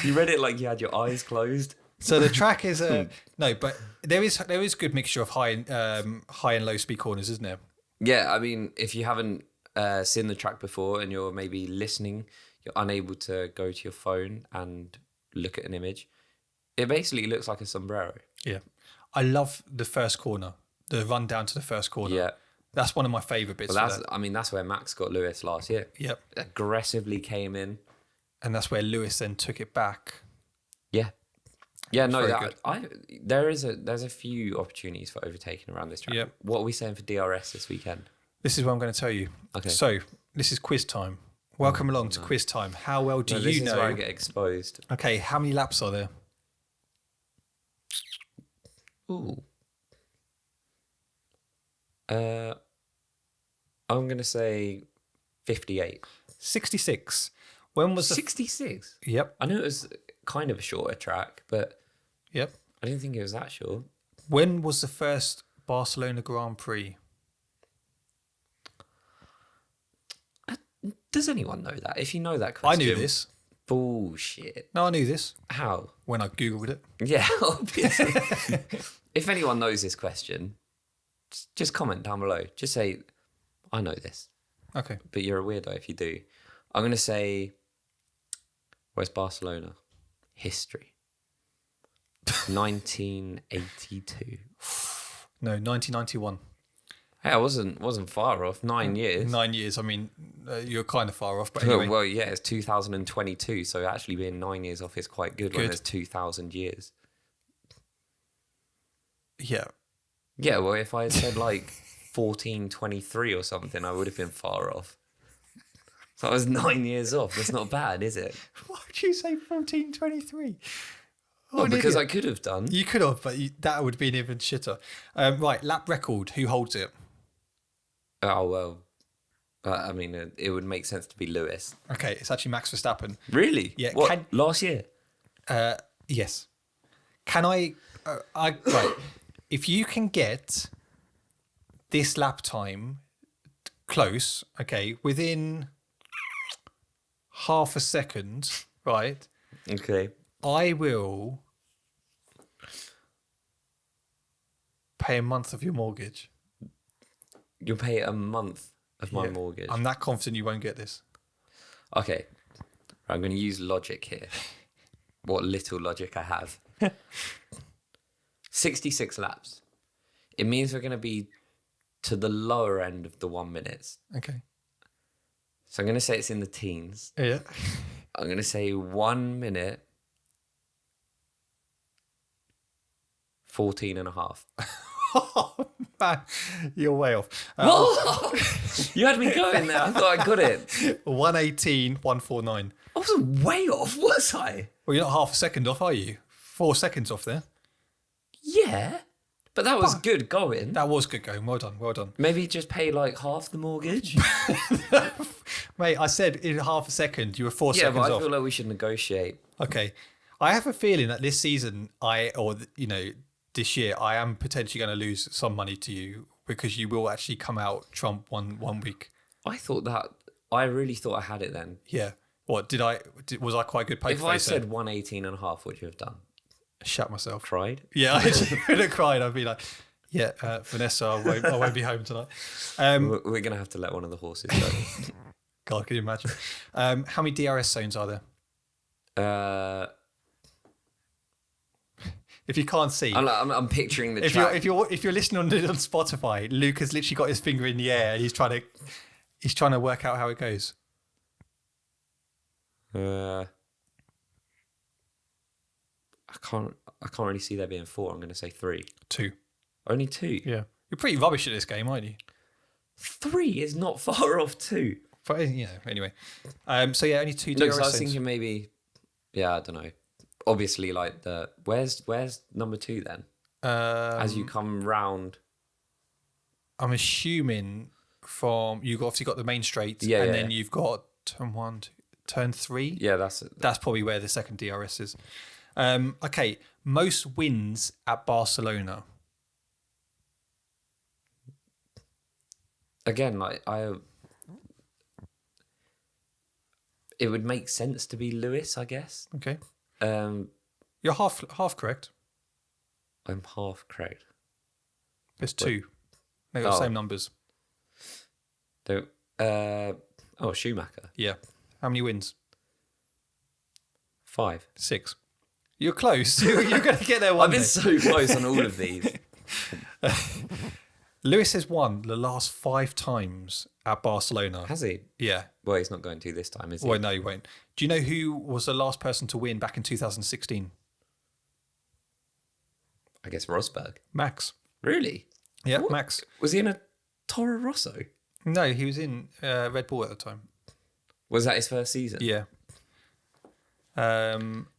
You read it like you had your eyes closed. So the track is no, but there is good mixture of high and low speed corners, isn't there? Yeah, I mean, if you haven't seen the track before and you're maybe listening, you're unable to go to your phone and look at an image. It basically looks like a sombrero. Yeah, I love the first corner, the run down to the first corner. Yeah, that's one of my favourite bits. Well, that's where Max got Lewis last year. Yep, aggressively came in, and that's where Lewis then took it back. Yeah. Yeah, no, there's a few opportunities for overtaking around this track. Yep. What are we saying for DRS this weekend? This is what I'm going to tell you. Okay. So this is quiz time. Welcome along to quiz time. How well do you know? This is where I get exposed. Okay, how many laps are there? Ooh. I'm going to say 58. 66. When was 66? Yep. I knew it was kind of a shorter track, but yep, I didn't think it was that short. When was the first Barcelona Grand Prix? Does anyone know that? If you know that question, I knew this. Bullshit. No, I knew this. How? When I googled it. Yeah, obviously. If anyone knows this question, just comment down below. Just say, I know this. Okay. But you're a weirdo if you do. I'm going to say, where's Barcelona? History. 1982. No, 1991. Hey, I wasn't far off. 9 years. 9 years. I mean, you're kind of far off, but anyway. Well, yeah, it's 2022, so actually being 9 years off is quite good. When there's 2,000 years. Yeah. Yeah, well, if I had said like 1423 or something, I would have been far off. So I was 9 years off. That's not bad, is it? Why would you say 1423? Well, because I could have done. You could have, but that would have been even shitter. Right, lap record. Who holds it? Oh, well, I mean, it would make sense to be Lewis. Okay, it's actually Max Verstappen. Really? Yeah. What, last year? Yes. Can I... right. If you can get this lap time close, okay, within half a second, right? Okay. I will pay a month of your mortgage. You'll pay a month of my mortgage? I'm that confident you won't get this. Okay. I'm going to use logic here. What little logic I have. 66 laps. It means we're going to be to the lower end of the 1 minutes. Okay. So I'm going to say it's in the teens. Yeah. I'm going to say 1 minute 14 and a half. Oh, man, you're way off. What? You had me going there. I thought I got it. 118, 149. I was way off, was I? Well, you're not half a second off, are you? 4 seconds off there. Yeah. But that was good going. That was good going. Well done, well done. Maybe just pay like half the mortgage. Mate, I said in half a second, you were 4 Yeah, seconds but I off. feel like we should negotiate. Okay. I have a feeling that this season, this year, I am potentially going to lose some money to you because you will actually come out Trump one week. I really thought I had it then. Yeah. What, was I quite a good poker If I face said then? 118 and a half, would you have done? Shut myself. Cried? Yeah, I would have cried. I'd be like, yeah, Vanessa, I won't be home tonight. We're going to have to let one of the horses go. God, can you imagine? How many DRS zones are there? If you can't see, I'm picturing the if track. you're listening on Spotify, Luke has literally got his finger in the air and he's trying to work out how it goes. I can't really see there being 4. I'm going to say 3. 2. Only 2. Yeah, you're pretty rubbish at this game, aren't you? 3 is not far off 2. But anyway. So yeah, only 2 DRS Look, so I was zones. thinking maybe, I don't know. Obviously, like where's number 2 then? As you come round. I'm assuming you've obviously got the main straight, then you've got turn 1, turn 3. Yeah, that's probably where the second DRS is. Okay, most wins at Barcelona. Again, like it would make sense to be Lewis, I guess. Okay. You're half correct. I'm half correct. There's 2. They got the same numbers. Schumacher. Yeah. How many wins? 5. 6. You're close. You're going to get there one I've been day. so close on all of these. Lewis has won the last 5 times at Barcelona. Has he? Yeah. Well, he's not going to this time, is he? Well, no, he won't. Do you know who was the last person to win back in 2016? I guess Rosberg. Max. Really? Yeah, What? Max. Was he in a Toro Rosso? No, he was in Red Bull at the time. Was that his first season? Yeah.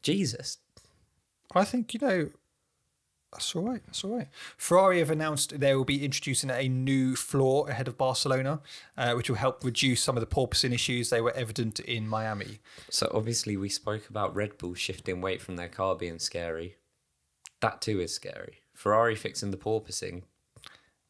Jesus. I think, that's all right. That's all right. Ferrari have announced they will be introducing a new floor ahead of Barcelona, which will help reduce some of the porpoising issues they were evident in Miami. So obviously we spoke about Red Bull shifting weight from their car being scary. That too is scary. Ferrari fixing the porpoising.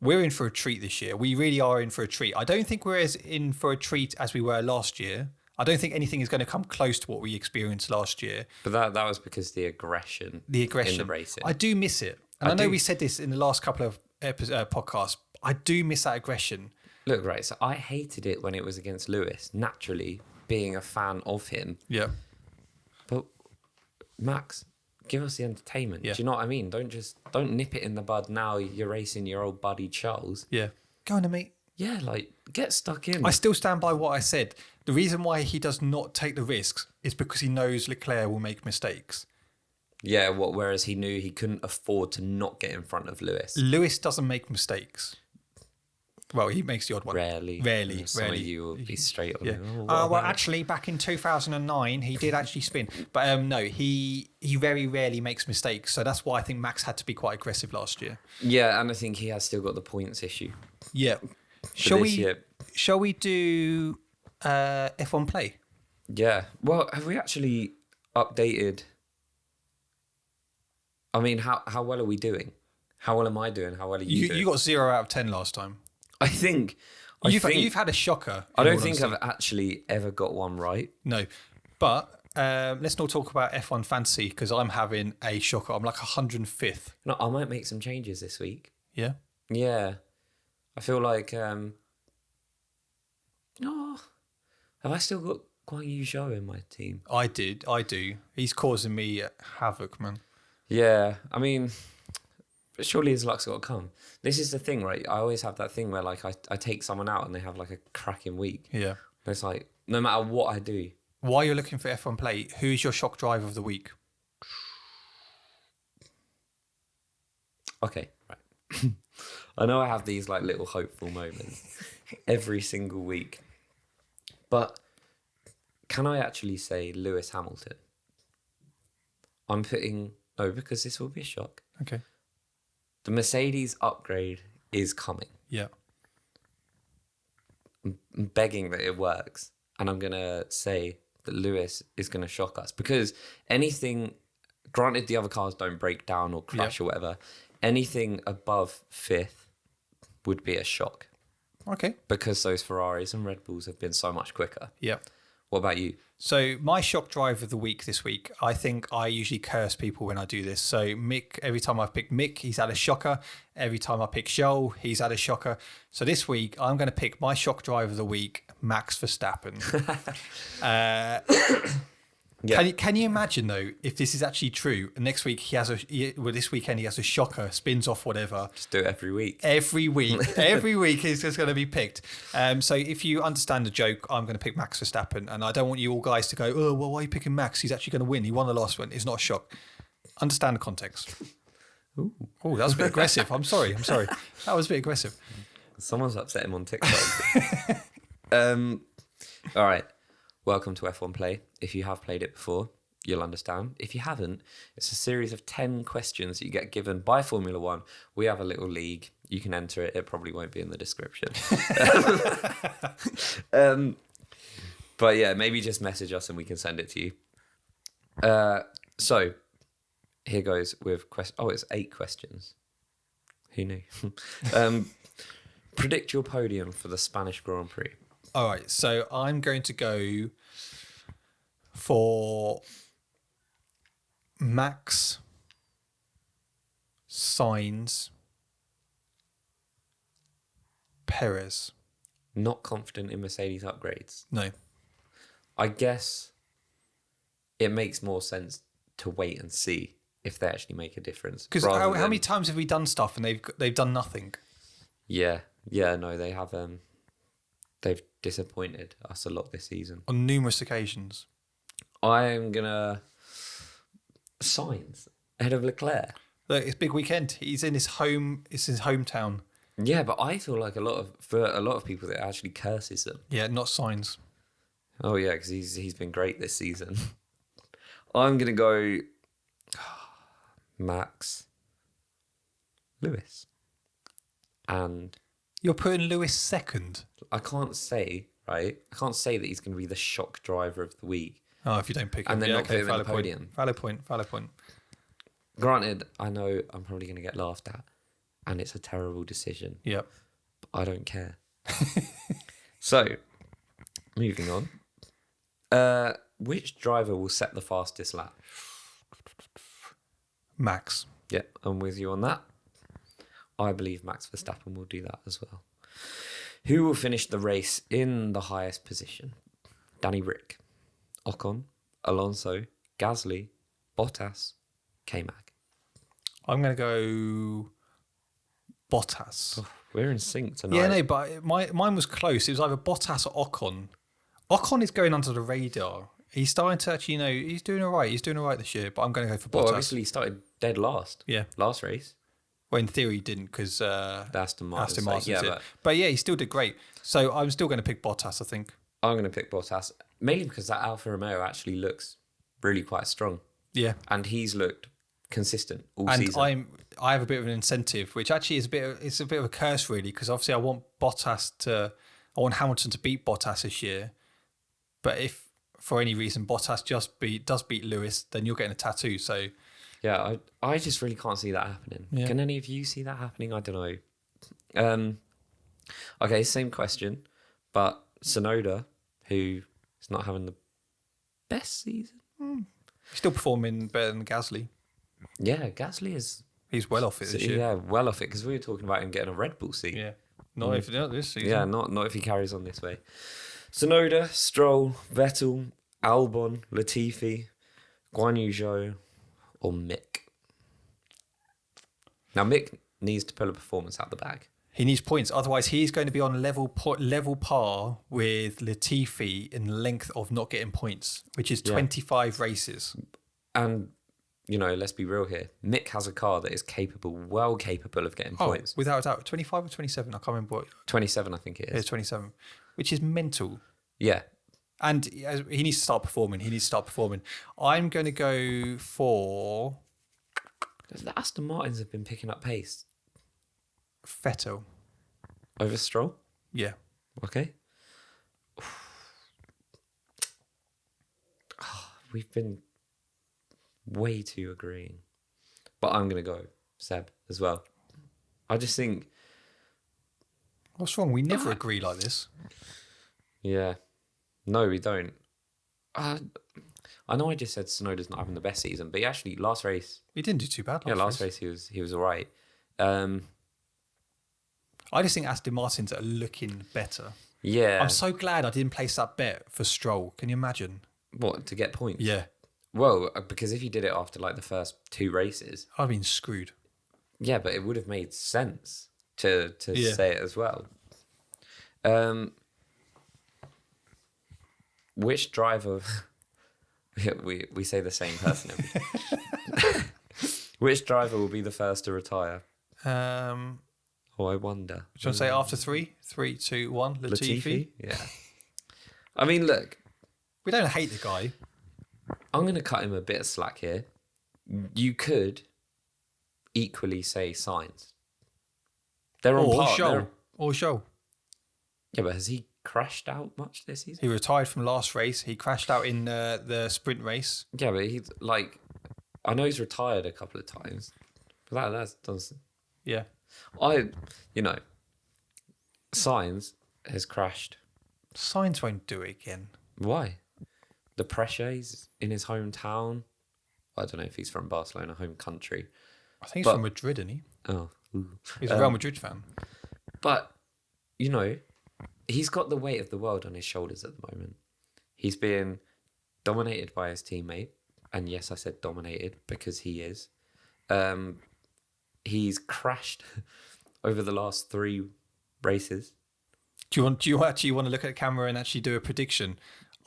We're in for a treat this year. We really are in for a treat. I don't think we're as in for a treat as we were last year. I don't think anything is going to come close to what we experienced last year. But that was because the aggression in the racing. I do miss it. And I know we said this in the last couple of podcasts. I do miss that aggression. Look, right, so I hated it when it was against Lewis, naturally, being a fan of him. Yeah. But Max, give us the entertainment. Yeah. Do you know what I mean? Don't nip it in the bud now you're racing your old buddy Charles. Yeah. Go on then, mate. Yeah, like, get stuck in. I still stand by what I said. The reason why he does not take the risks is because he knows Leclerc will make mistakes. Yeah, whereas he knew he couldn't afford to not get in front of Lewis. Lewis doesn't make mistakes. Well, he makes the odd one. Rarely. Some of you will be straight on. Yeah. Actually, back in 2009, he did actually spin. But no, he very rarely makes mistakes. So that's why I think Max had to be quite aggressive last year. Yeah, and I think he has still got the points issue. Yeah. Shall we do F1 play? Yeah. Well, have we actually updated? I mean, how well are we doing? How well am I doing? How well are you doing? You got 0 out of 10 last time. I think You've had a shocker. I don't think I've actually ever got one right. No, but let's not talk about F1 fantasy because I'm having a shocker. I'm like 105th. No, I might make some changes this week. Yeah. Yeah, I feel like. Have I still got Guan Yu Zhou in my team? I do. He's causing me havoc, man. Yeah, I mean, but surely his luck's got to come. This is the thing, right? I always have that thing where like I take someone out and they have like a cracking week. Yeah. And it's like, no matter what I do. While you're looking for F1 play, who is your shock driver of the week? Okay, right. I know I have these like little hopeful moments every single week. But can I actually say Lewis Hamilton? I'm putting... No, because this will be a shock. Okay. The Mercedes upgrade is coming. Yeah. I'm begging that it works. And I'm going to say that Lewis is going to shock us. Because anything... Granted, the other cars don't break down or crash or whatever. Anything above 5th would be a shock. Okay. Because those Ferraris and Red Bulls have been so much quicker. Yeah. What about you? So my shock driver of the week this week, I think I usually curse people when I do this. So Mick, every time I've picked Mick, he's had a shocker. Every time I pick Joel, he's had a shocker. So this week, I'm going to pick my shock driver of the week, Max Verstappen. Yeah. Can you imagine though if this is actually true? And next week this weekend he has a shocker, spins off whatever. Just do it every week. Every week is just going to be picked. So if you understand the joke, I'm going to pick Max Verstappen, and I don't want you all guys to go, oh well, why are you picking Max? He's actually going to win. He won the last one. It's not a shock. Understand the context. Oh, that was a bit aggressive. I'm sorry. That was a bit aggressive. Someone's upset him on TikTok. All right. Welcome to F1 Play. If you have played it before, you'll understand. If you haven't, it's a series of 10 questions that you get given by Formula One. We have a little league. You can enter it. It probably won't be in the description. But yeah, maybe just message us and we can send it to you. So here goes with it's 8 questions. Who knew? Predict your podium for the Spanish Grand Prix. All right, so I'm going to go for Max, Sainz, Perez. Not confident in Mercedes upgrades. No. I guess it makes more sense to wait and see if they actually make a difference. Because how many times have we done stuff and they've done nothing? Yeah, no, they have. They've disappointed us a lot this season. On numerous occasions. I'm gonna Sainz ahead of Leclerc. Look, it's big weekend. He's in his home. It's his hometown. Yeah, but I feel like for a lot of people that actually curses them. Yeah, not Sainz. Oh yeah, because he's been great this season. I'm gonna go Max, Lewis, and you're putting Lewis second. I can't say that he's going to be the shock driver of the week. Oh, if you don't pick him. And then not put him in the podium. Valid point. Granted, I know I'm probably going to get laughed at, and it's a terrible decision. Yep. But I don't care. So, moving on. Which driver will set the fastest lap? Max. Yep, I'm with you on that. I believe Max Verstappen will do that as well. Who will finish the race in the highest position? Danny Rick, Ocon, Alonso, Gasly, Bottas, K-Mag. I'm going to go Bottas. Oh, we're in sync tonight. Yeah, no, but mine was close. It was either Bottas or Ocon. Ocon is going under the radar. He's starting to actually, he's doing all right. He's doing all right this year, but I'm going to go for Bottas. Well, obviously he started dead last. Yeah. Last race. Well, in theory, he didn't because Aston Martin did. But yeah, he still did great. So I'm still going to pick Bottas, I think. I'm going to pick Bottas, mainly because that Alfa Romeo actually looks really quite strong. Yeah. And he's looked consistent all season. And I have a bit of an incentive, which actually is a bit of a curse, really, because obviously I want Hamilton to beat Bottas this year. But if for any reason Bottas does beat Lewis, then you're getting a tattoo. So yeah, I just really can't see that happening. Yeah. Can any of you see that happening? I don't know. Okay, same question, but Tsunoda, who is not having the best season. Still performing better than Gasly. Yeah, Gasly is... He's well off it this year. Yeah, well off it, because we were talking about him getting a Red Bull seat. Yeah, not this season. Yeah, not if he carries on this way. Tsunoda, Stroll, Vettel, Albon, Latifi, Guan Yu Zhou, or Mick. Now, Mick needs to pull a performance out the bag. He needs points. Otherwise, he's going to be on level par with Latifi in length of not getting points, which is 25 races. And let's be real here. Mick has a car that is well capable of getting points. Without a doubt. 25 or 27? I can't remember what. 27, I think it is. It's 27, which is mental. Yeah. And he needs to start performing. I'm going to go for The Aston Martins have been picking up pace. Vettel. Over Stroll? Yeah. Okay. We've been way too agreeing. But I'm going to go Seb as well. I just think... What's wrong? We never agree like this. Yeah. No, we don't. I know I just said Tsunoda's not having the best season, but he actually, last race... He didn't do too bad last race he was all right. I just think Aston Martins are looking better. Yeah. I'm so glad I didn't place that bet for Stroll. Can you imagine? What, to get points? Yeah. Well, because if you did it after like the first 2 races... I've been screwed. Yeah, but it would have made sense to say it as well. Which driver... we say the same person. Which driver will be the first to retire? I wonder. Do you want to say after 3? 3, 2, 1. Latifi? Yeah. I mean, look. We don't hate the guy. I'm going to cut him a bit of slack here. You could equally say Sainz. They're on par. Or Show. Yeah, but has he crashed out much this season? He retired from last race. He crashed out in the sprint race. Yeah, but he's like... I know he's retired a couple of times. But that doesn't... Yeah. Sainz has crashed. Sainz won't do it again. Why? The pressure, he's in his hometown. I don't know if he's from Barcelona, home country. I think he's from Madrid, isn't he? Oh. He's a Real Madrid fan. But, he's got the weight of the world on his shoulders at the moment. He's being dominated by his teammate. And yes, I said dominated because he is. He's crashed over the last 3 races. Do you actually want to look at the camera and actually do a prediction?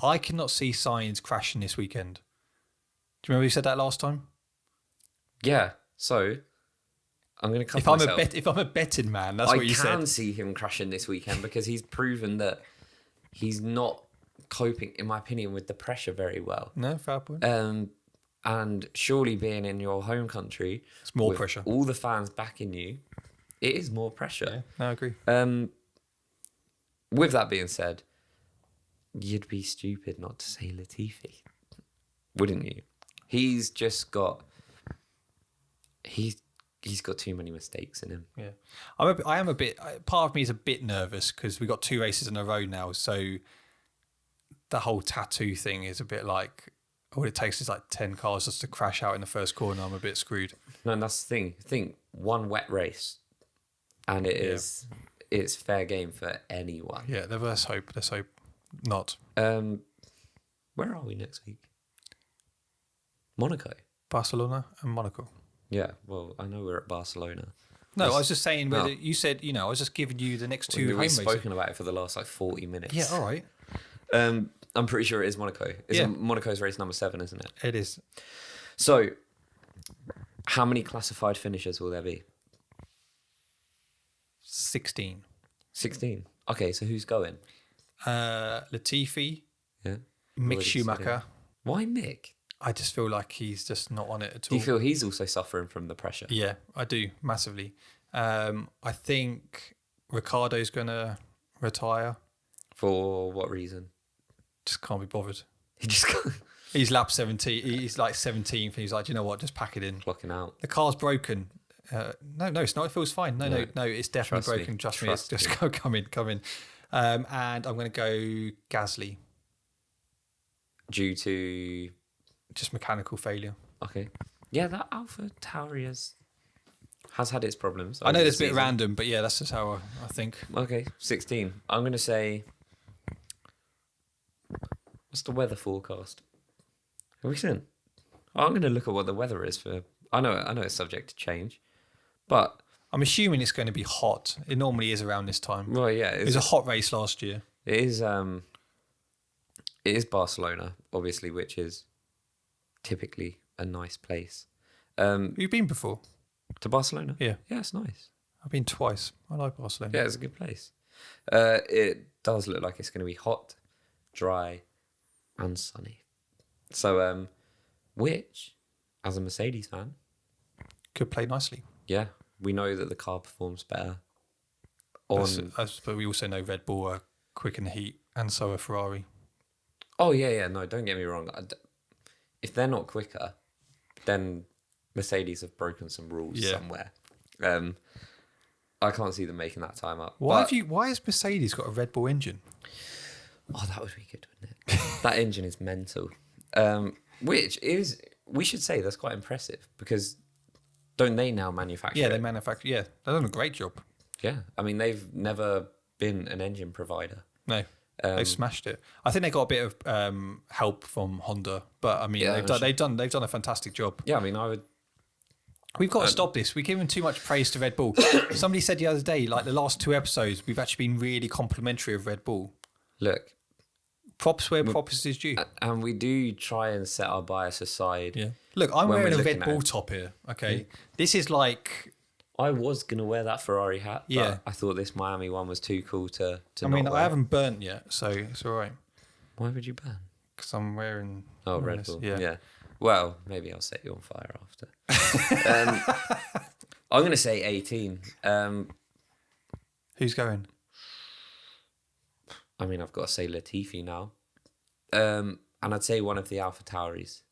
I cannot see Sainz crashing this weekend. Do you remember you said that last time? Yeah. So I'm going to cut myself. If I'm a betting man, that's what you said. I can see him crashing this weekend because he's proven that he's not coping, in my opinion, with the pressure very well. No, fair point. And surely being in your home country, it's more pressure. All the fans backing you, it is more pressure. Yeah, no, I agree. With that being said, you'd be stupid not to say Latifi, wouldn't you? He's just got... He's got too many mistakes in him. Yeah. I am a bit... Part of me is a bit nervous because we got 2 races in a row now, so the whole tattoo thing is a bit like... All it takes is like 10 cars just to crash out in the first corner. I'm a bit screwed. No, and that's the thing. I think 1 wet race and it's fair game for anyone. Yeah, let's hope not. Where are we next week? Monaco. Barcelona and Monaco. Yeah, well, I know we're at Barcelona. No, I was just saying whether you said, I was just giving you the next 2 home races. We've spoken about it for the last 40 minutes. Yeah, all right. I'm pretty sure it is Monaco. Monaco's race number 7, isn't it? It is. So, how many classified finishers will there be? 16. 16. Okay, so who's going? Latifi. Yeah. Mick Schumacher. Why Mick? I just feel like he's just not on it at all. Do you feel he's also suffering from the pressure? Yeah, I do, massively. I think Ricciardo's going to retire. For what reason? Just can't be bothered. He just can't. He's lap 17. He's like 17th. And he's like, you know what? Just pack it in. Clocking out. The car's broken. No, it's not. It feels fine. No, it's definitely broken. Trust me. It's just come in. And I'm going to go Gasly. Due to? Just mechanical failure. Okay. Yeah, that Alpha Tauri has had its problems. I know it's a bit random, but yeah, that's just how I think. Okay, 16. I'm going to say... What's the weather forecast? Have we seen? I'm going to look at what the weather is for... I know it's subject to change, but... I'm assuming it's going to be hot. It normally is around this time. Well, yeah. It was a hot race last year. It is Barcelona, obviously, which is typically a nice place. You've been before? To Barcelona? Yeah. Yeah, it's nice. I've been twice. I like Barcelona. Yeah, it's a good place. It does look like it's going to be hot, dry, and sunny. So, which, as a Mercedes fan, could play nicely. yeah, we know that the car performs better. But we also know Red Bull are quick in the heat, and so are Ferrari. Oh, yeah. No, don't get me wrong. If they're not quicker, then Mercedes have broken some rules somewhere. I can't see them making that time up. Why has Mercedes got a Red Bull engine? Oh, that would be good, wouldn't it? That engine is mental. Which is, we should say, that's quite impressive because don't they now manufacture? Yeah, they manufacture. Yeah, they've done a great job. Yeah, I mean they've never been an engine provider. No, they've smashed it. I think they got a bit of help from Honda, but I mean they've done a fantastic job. Yeah, I mean I would. We've got to stop this. We're giving too much praise to Red Bull. Somebody said the other day, like the last 2 episodes, we've actually been really complimentary of Red Bull. Look, props where props is due. And we do try and set our bias aside. Yeah. Look, I'm wearing a Red Bull top here. Okay, this is like. I was gonna wear that Ferrari hat, but yeah. I thought this Miami one was too cool to. I mean, I haven't burnt yet, so it's all right. Why would you burn? Because I'm wearing. Red Bull. Yeah. Well, maybe I'll set you on fire after. I'm going to say 18. Who's going? I mean, I've got to say Latifi now. And I'd say one of the Alpha Tauris.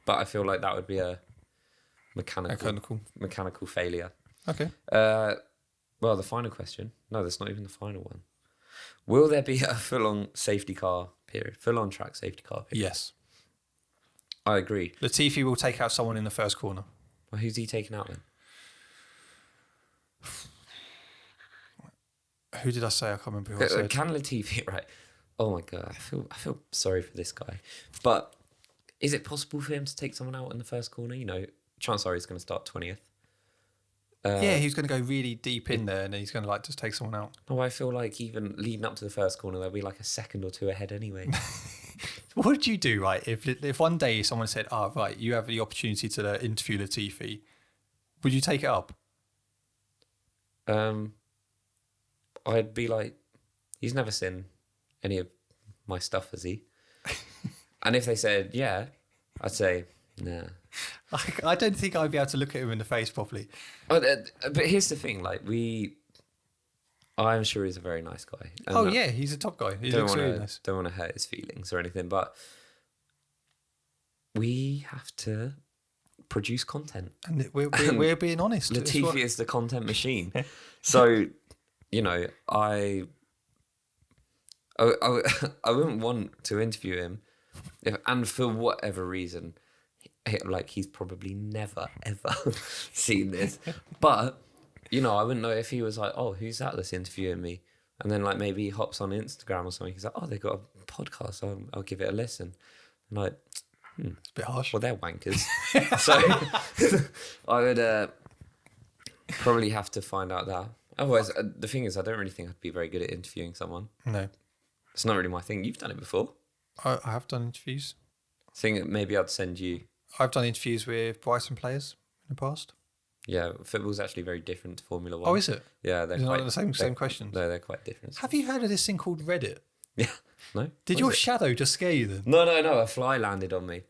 But I feel like that would be a mechanical failure. Okay. Well, the final question. No, that's not even the final one. Will there be a full-on safety car period? Full-on track safety car period? Yes. I agree. Latifi will take out someone in the first corner. Well, who's he taking out then? Who did I say? I can't remember who I said. Can Latifi, right? Oh my God, I feel sorry for this guy. But is it possible for him to take someone out in the first corner? You know, chances are he's going to start 20th. Yeah, he's going to go really deep in there and then he's going to like just take someone out. No, I feel like even leading up to the first corner, there'll be like a second or two ahead anyway. What would you do, right? If one day someone said, right, you have the opportunity to interview Latifi, would you take it up? I'd be like, he's never seen any of my stuff, has he? And if they said, yeah, I'd say, nah. I don't think I'd be able to look at him in the face properly. But here's the thing, like I'm sure he's a very nice guy. And yeah, he's a top guy. He looks really nice. Don't want to hurt his feelings or anything, but we have to produce content. And we're being honest. Latifi is the content machine. So, you know, I wouldn't want to interview him, and for whatever reason, like he's probably never ever seen this, but you know, I wouldn't know if he was like, oh, who's that that's interviewing me, and then like maybe he hops on Instagram or something. He's like, oh, they got a podcast, so I'll give it a listen. And like, it's a bit harsh. Well, they're wankers. So I would probably have to find out that. Otherwise, the thing is, I don't really think I'd be very good at interviewing someone. No. It's not really my thing. You've done it before. I have done interviews. I think maybe I'd send you. I've done interviews with Brighton players in the past. Yeah, football's actually very different to Formula 1. Oh, is it? Yeah, they're not the same questions. No, they're quite different. Have you heard of this thing called Reddit? Yeah. No? Did your shadow just scare you then? No. A fly landed on me.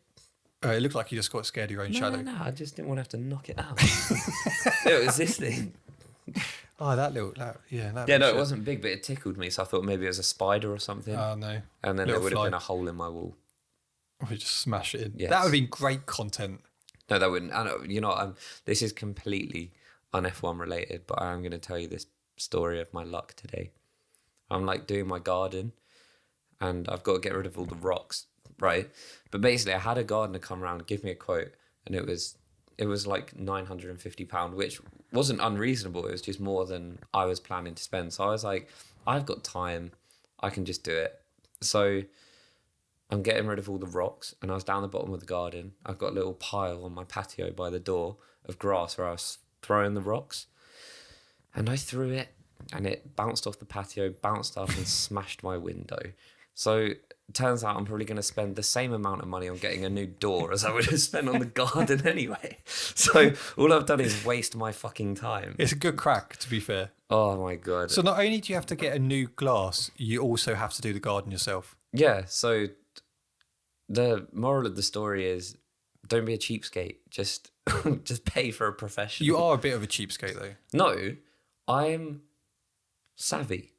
Oh, it looked like you just got scared of your own shadow. No, I just didn't want to have to knock it out. It was this thing. Oh, that it wasn't big, but it tickled me, so I thought maybe it was a spider or something. Oh, no. And then there would have been a hole in my wall. We just smash it in. Yes. That would have been great content. No, that wouldn't. You know, this is completely un-F1 related, but I am going to tell you this story of my luck today. I'm like doing my garden, and I've got to get rid of all the rocks, right? But basically, I had a gardener come around and give me a quote, and it was like £950, which wasn't unreasonable. It was just more than I was planning to spend. So I was like, I've got time. I can just do it. So I'm getting rid of all the rocks, and I was down the bottom of the garden. I've got a little pile on my patio by the door of grass where I was throwing the rocks. And I threw it, and it bounced off the patio, bounced up and smashed my window. So turns out I'm probably going to spend the same amount of money on getting a new door as I would have spent on the garden anyway. So all I've done is waste my fucking time. It's a good crack, to be fair. Oh my God. So not only do you have to get a new glass, you also have to do the garden yourself. Yeah, so the moral of the story is don't be a cheapskate. Just pay for a professional. You are a bit of a cheapskate, though. No, I'm savvy.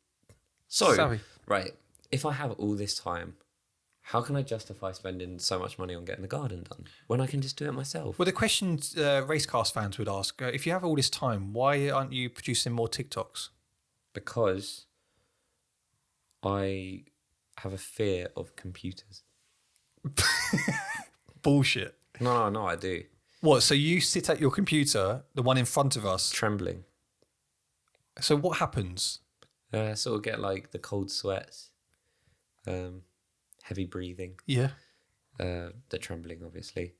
So, Savvy. right, if I have all this time, how can I justify spending so much money on getting the garden done when I can just do it myself? Well, the question Racecast fans would ask, if you have all this time, why aren't you producing more TikToks? Because I have a fear of computers. Bullshit. No, I do. What, so you sit at your computer, the one in front of us. Trembling. So what happens? Sort of get like the cold sweats, heavy breathing, Yeah. the trembling, obviously.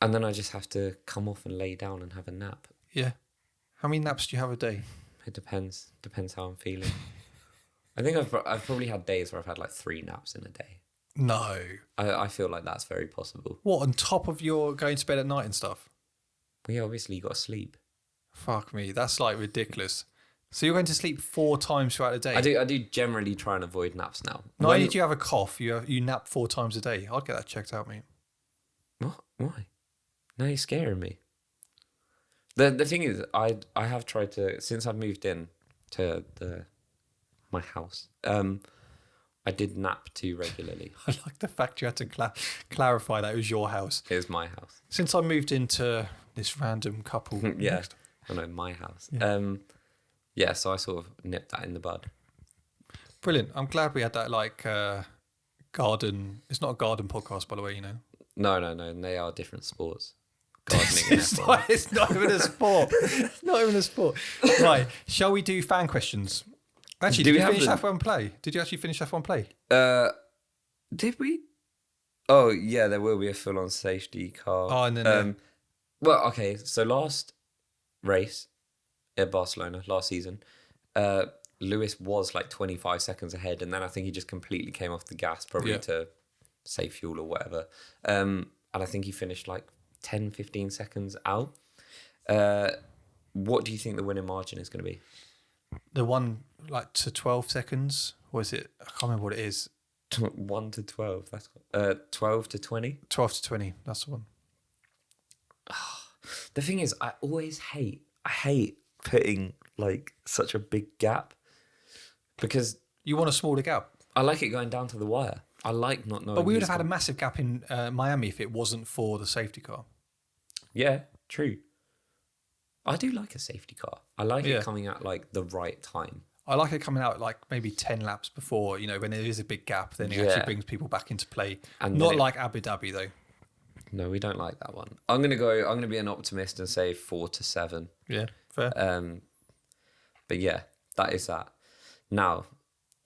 And then I just have to come off and lay down and have a nap. Yeah. How many naps do you have a day? It depends. Depends how I'm feeling. I think I've probably had days where I've had like 3 naps in a day. No. I feel like that's very possible. What, on top of your going to bed at night and stuff? Well, yeah, obviously you got to sleep. Fuck me, that's like ridiculous. So you're going to sleep 4 times throughout the day? I do generally try and avoid naps now. Not only do you have a cough, you nap 4 times a day. I'd get that checked out, mate. What? Why? Now you're scaring me. The thing is, I have tried to, since I've moved in to my house, I did nap too regularly. I like the fact you had to clarify that it was your house. It was my house. Since I moved into this random couple. Yeah. next- I know, my house. Yeah. So I sort of nipped that in the bud. Brilliant. I'm glad we had that garden. It's not a garden podcast, by the way, you know. No, and they are different sports. Gardening and it's, F1. it's not even a sport. It's not even a sport. Right. Shall we do fan questions? Actually, did you finish F1 play? Did you actually finish F1 play? Did we? Oh, yeah, there will be a full-on safety car. Oh, and then... well, okay, so last race at Barcelona, last season, Lewis was like 25 seconds ahead, and then I think he just completely came off the gas, probably to save fuel or whatever. And I think he finished like 10, 15 seconds out. What do you think the winning margin is going to be? The one like to 12 seconds? Or is it? I can't remember what it is. 1 to 12. That's 12 to 20. 12 to 20. That's the one. The thing is, I hate putting like such a big gap because You want a smaller gap. I like it going down to the wire. I like not knowing. But we would have had a massive gap in Miami if it wasn't for the safety car. Yeah, true. I do like a safety car. I like it coming at like the right time. I like it coming out like maybe 10 laps before, you know, when there is a big gap, then it actually brings people back into play. And not like Abu Dhabi though. No, we don't like that one. I'm gonna be an optimist and say 4 to 7. Yeah, fair. But yeah, that is that. Now,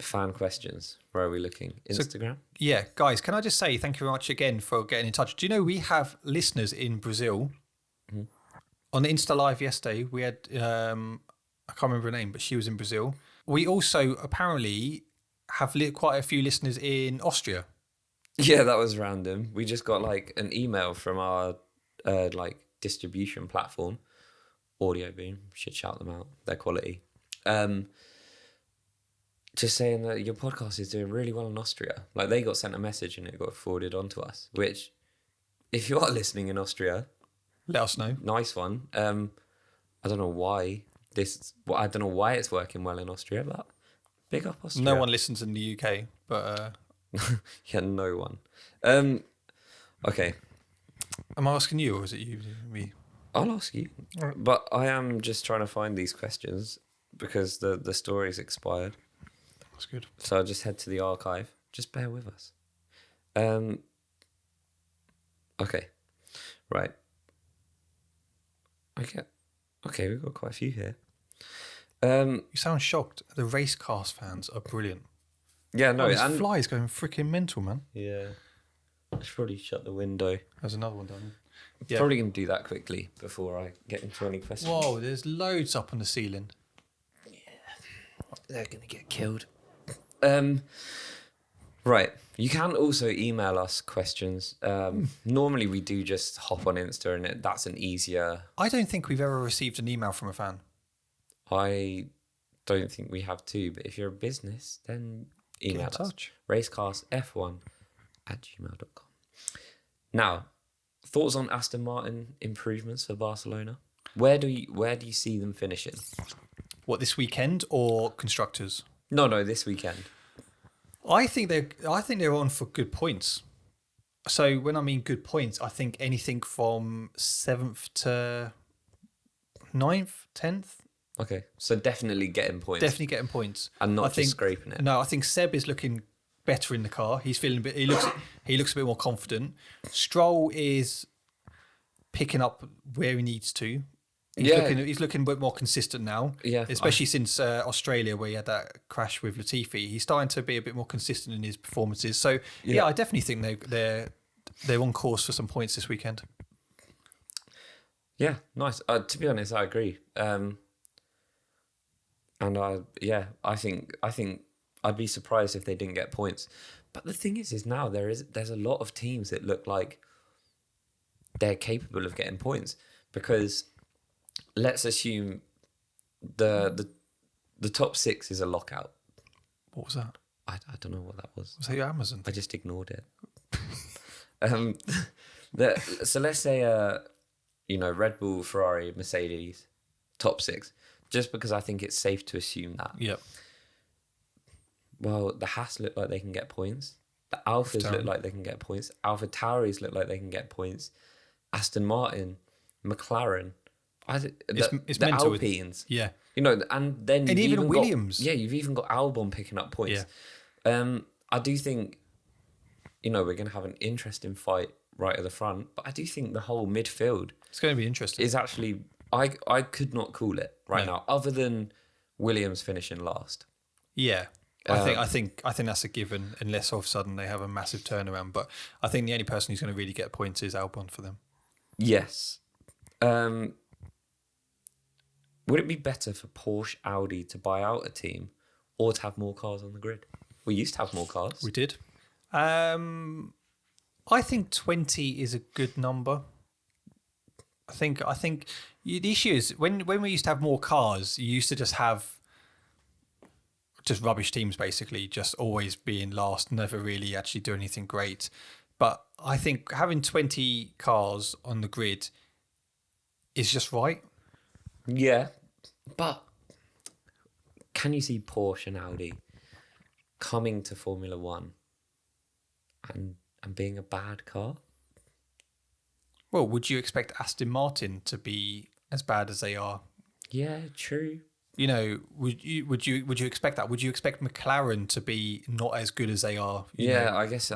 fan questions. Where are we looking? Instagram? Yeah, guys, can I just say thank you very much again for getting in touch. Do you know we have listeners in Brazil? Mm-hmm. On the Insta Live yesterday, we had, I can't remember her name, but she was in Brazil. We also apparently have quite a few listeners in Austria. Yeah, that was random. We just got like an email from our like distribution platform, Audio Boom. Should shout them out. Their quality. Just saying that your podcast is doing really well in Austria. Like they got sent a message and it got forwarded on to us. Which, if you are listening in Austria, let us know. Nice one. I don't know why I don't know why it's working well in Austria, but big up Austria. No one listens in the UK, but yeah, no one. Okay. Am I asking you or is it you? Me? I'll ask you. Right. But I am just trying to find these questions because the story's expired. That's good. So I'll just head to the archive. Just bear with us. Okay. Right. Okay, we've got quite a few here. You sound shocked. The Racecast fans are brilliant. Yeah, no. This fly's going freaking mental, man. Yeah. I should probably shut the window. There's another one down Yeah. Probably going to do that quickly before I get into any questions. Whoa, there's loads up on the ceiling. Yeah. They're going to get killed. Right. You can also email us questions. Normally we do just hop on Insta and that's an easier... I don't think we've ever received an email from a fan. I don't think we have too, but if you're a business, then email us. Racecastf1@gmail.com. Now, thoughts on Aston Martin improvements for Barcelona? Where do you see them finishing? What, this weekend or constructors? No, this weekend. I think they're on for good points. So when I mean good points, I think anything from 7th to 9th, 10th. Okay, so definitely getting points. Definitely getting points. And not just scraping it. No, I think Seb is looking better in the car. He's feeling a bit. He looks a bit more confident. Stroll is picking up where he needs to. He's looking a bit more consistent now. Yeah, especially since Australia, where he had that crash with Latifi. He's starting to be a bit more consistent in his performances. So yeah, I definitely think they're on course for some points this weekend. Yeah, nice. To be honest, I agree. And I think I'd be surprised if they didn't get points. But the thing is now there's a lot of teams that look like they're capable of getting points, because let's assume the top 6 is a lockout. What was that? I don't know what that was. Was that your Amazon? I just ignored it. So let's say Red Bull, Ferrari, Mercedes, top 6. Just because I think it's safe to assume that. Yep. Well, the Haas look like they can get points. The Alphas look like they can get points. Alpha Tauris look like they can get points. Aston Martin, McLaren, it's the mental. Alpines. Yeah. And then and even Williams. You've even got Albon picking up points. Yeah. I do think, we're going to have an interesting fight right at the front, but I do think the whole midfield, it's going to be interesting. Is actually, I could not call it now, other than Williams finishing last. Yeah. I think that's a given, unless all of a sudden they have a massive turnaround. But I think the only person who's going to really get points is Albon for them. Yes. Would it be better for Porsche, Audi to buy out a team, or to have more cars on the grid? We used to have more cars. We did. I think 20 is a good number. I think the issue is when we used to have more cars, you used to just have just rubbish teams, basically, just always being last, never really actually do anything great. But I think having 20 cars on the grid is just right. Yeah, but can you see Porsche and Audi coming to Formula One and being a bad car? Well, would you expect Aston Martin to be as bad as they are? Yeah, true. Would you expect that? Would you expect McLaren to be not as good as they are? I guess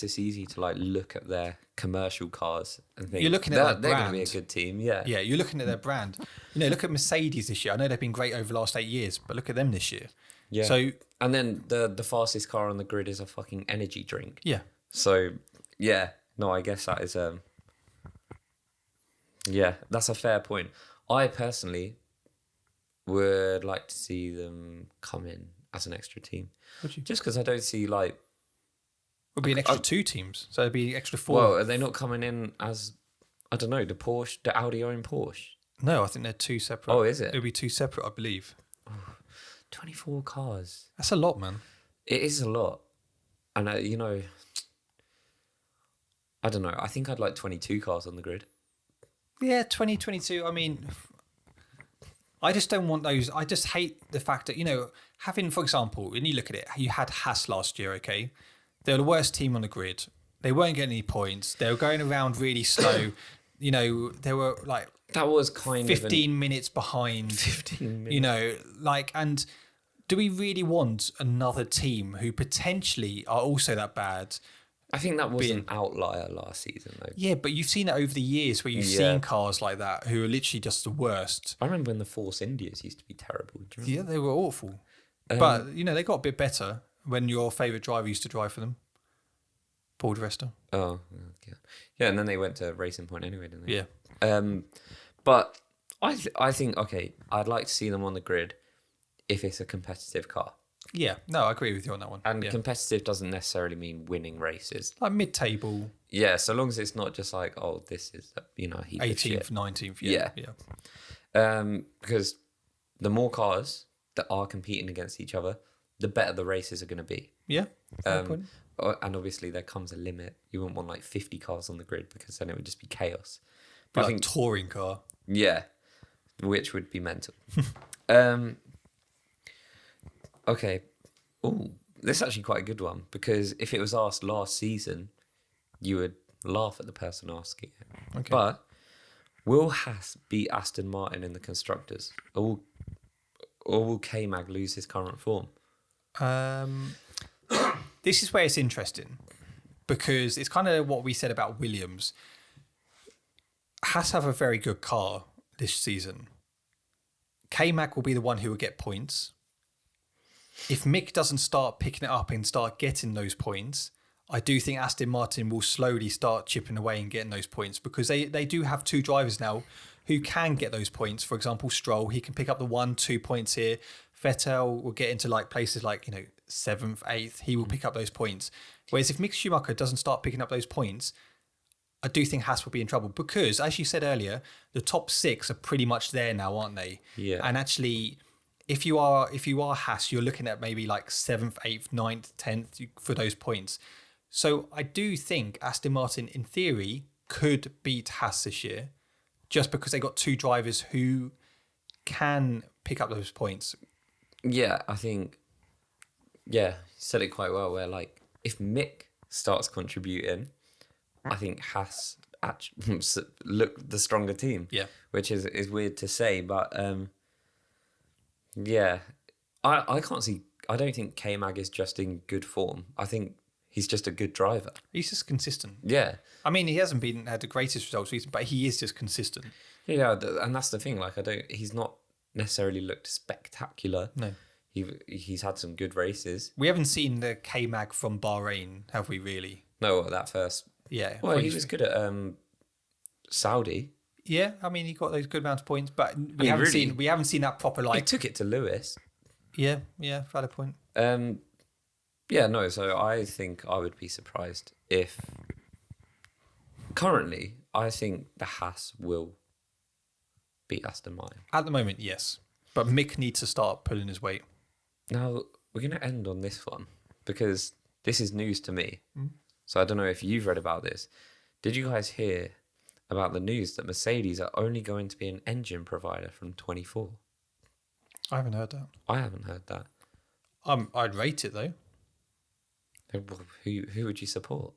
it's easy to look at their commercial cars and think you're looking at they're going to be a good team. Yeah, you're looking at their brand. Look at Mercedes this year. I know they've been great over the last 8 years, but look at them this year. Yeah. So and then the fastest car on the grid is a fucking energy drink. Yeah. So yeah, no, I guess that is yeah, that's a fair point. I personally would like to see them come in as an extra team. Would you? Just because I don't see It would be an extra 2 teams, so it'd be extra 4. Well, are they not coming in as, I don't know, the Audi own Porsche? No, I think they're 2 separate. Oh, is it? It'll be 2 separate, I believe. 24 cars. That's a lot, man. It is a lot. And, I don't know. I think I'd like 22 cars on the grid. Yeah, 2022. I mean, I just don't want those. I just hate the fact that, having, for example, when you look at it, you had Haas last year, okay? They were the worst team on the grid. They weren't getting any points. They were going around really slow. They were like... That was kind 15 minutes behind. 15 minutes. And do we really want another team who potentially are also that bad? I think that was an outlier last season, though. Yeah, but you've seen it over the years where you've seen cars like that who are literally just the worst. I remember when the Force Indias used to be terrible. Do you remember? Yeah, they were awful. But, they got a bit better when your favourite driver used to drive for them. Paul di Resta. Oh, yeah. Yeah, and then they went to Racing Point anyway, didn't they? Yeah. But I think, okay, I'd like to see them on the grid if it's a competitive car. Yeah, no, I agree with you on that one. And yeah. competitive doesn't necessarily mean winning races. Like mid-table, Yeah, so long as it's not just like, oh, this is, heap of 18th, shit. 19th. Yeah. Yeah. Because the more cars that are competing against each other, the better the races are going to be. Yeah. Fair point. And obviously there comes a limit. You wouldn't want like 50 cars on the grid because then it would just be chaos. But Like touring car. Yeah, which would be mental. Okay. Oh, this is actually quite a good one because if it was asked last season, you would laugh at the person asking it. Okay. But will Haas beat Aston Martin in the constructors, or will K-Mag lose his current form? This is where it's interesting because it's kind of what we said about Williams. Haas have a very good car this season. K-Mag will be the one who will get points. If Mick doesn't start picking it up and start getting those points, I do think Aston Martin will slowly start chipping away and getting those points because they do have two drivers now who can get those points. For example, Stroll, he can pick up the 1-2 points here. Vettel will get into like places like, 7th, 8th. He will pick up those points. Whereas if Mick Schumacher doesn't start picking up those points, I do think Haas will be in trouble because, as you said earlier, the top 6 are pretty much there now, aren't they? Yeah. And actually, if you are Haas, you're looking at maybe like 7th, 8th, 9th, 10th for those points. So I do think Aston Martin, in theory, could beat Haas this year just because they got two drivers who can pick up those points. Yeah, I think, you said it quite well, where like if Mick starts contributing, I think Haas actually look the stronger team. Yeah. Which is weird to say, but I can't see, I don't think K-Mag is just in good form. I think he's just a good driver. He's just consistent. Yeah. I mean, he hasn't had the greatest results recently, but he is just consistent. Yeah, and that's the thing. Like, he's not necessarily looked spectacular. No. He's had some good races. We haven't seen the K-Mag from Bahrain, have we really? No, that first. Yeah. Well, he was good at Saudi. Yeah, I mean, he got those good amount of points, but we haven't seen that proper He like. took it to Lewis. Yeah, valid point. So I think I would be surprised if. Currently, I think the Haas will beat Aston Martin. At the moment, yes, but Mick needs to start pulling his weight. Now we're going to end on this one because this is news to me. So I don't know if you've read about this. Did you guys hear about the news that Mercedes are only going to be an engine provider from 24? I haven't heard that. I haven't heard that. I'd rate it though. Who would you support?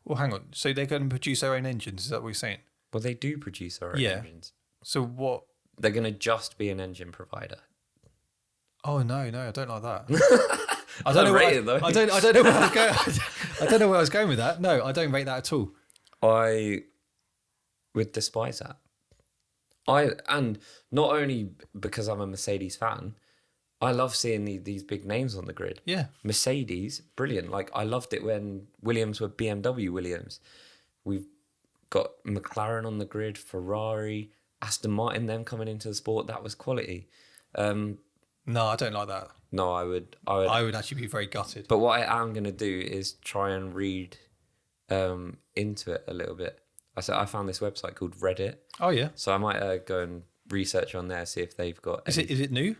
Well, hang on. So they're going to produce their own engines? Is that what you're saying? Well, they do produce their own engines. So what? They're going to just be an engine provider. Oh no, I don't like that. I don't know where I don't know where I was going. I don't know where I was going with that. No, I don't rate that at all. I would despise that. And not only because I'm a Mercedes fan, I love seeing these big names on the grid. Yeah. Mercedes, brilliant. Like, I loved it when Williams were BMW Williams. We've got McLaren on the grid, Ferrari, Aston Martin, them coming into the sport. That was quality. No, I don't like that. No, I would actually be very gutted. But what I am going to do is try and read into it a little bit. I found this website called Reddit. Oh, yeah. So I might go and research on there, see if they've got... Is it new?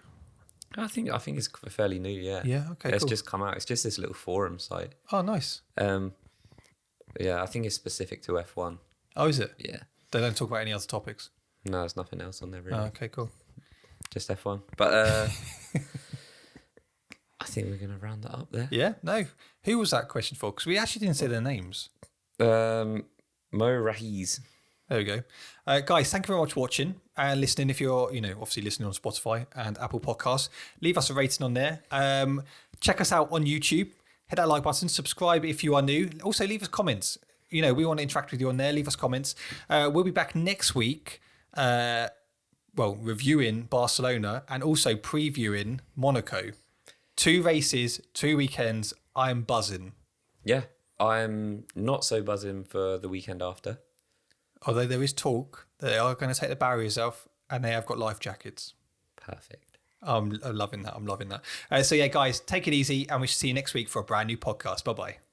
I think it's fairly new, yeah. Yeah, okay, It's cool. just come out. It's just this little forum site. Oh, nice. Yeah, I think it's specific to F1. Oh, is it? Yeah. They don't talk about any other topics? No, there's nothing else on there, really. Oh, okay, cool. Just F1. But I think we're going to round that up there. Yeah, no. Who was that question for? Because we actually didn't say their names. Mo Rahiz. There we go. Guys, thank you very much for watching and listening. If you're, obviously listening on Spotify and Apple Podcasts, leave us a rating on there. Check us out on YouTube. Hit that like button. Subscribe if you are new. Also, leave us comments. We want to interact with you on there. Leave us comments. We'll be back next week, reviewing Barcelona and also previewing Monaco. 2 races, 2 weekends. I'm buzzing. Yeah, I'm not so buzzing for the weekend after. Although there is talk that they are going to take the barriers off and they have got life jackets. Perfect. I'm loving that. So yeah, guys, take it easy, and we shall see you next week for a brand new podcast. Bye bye.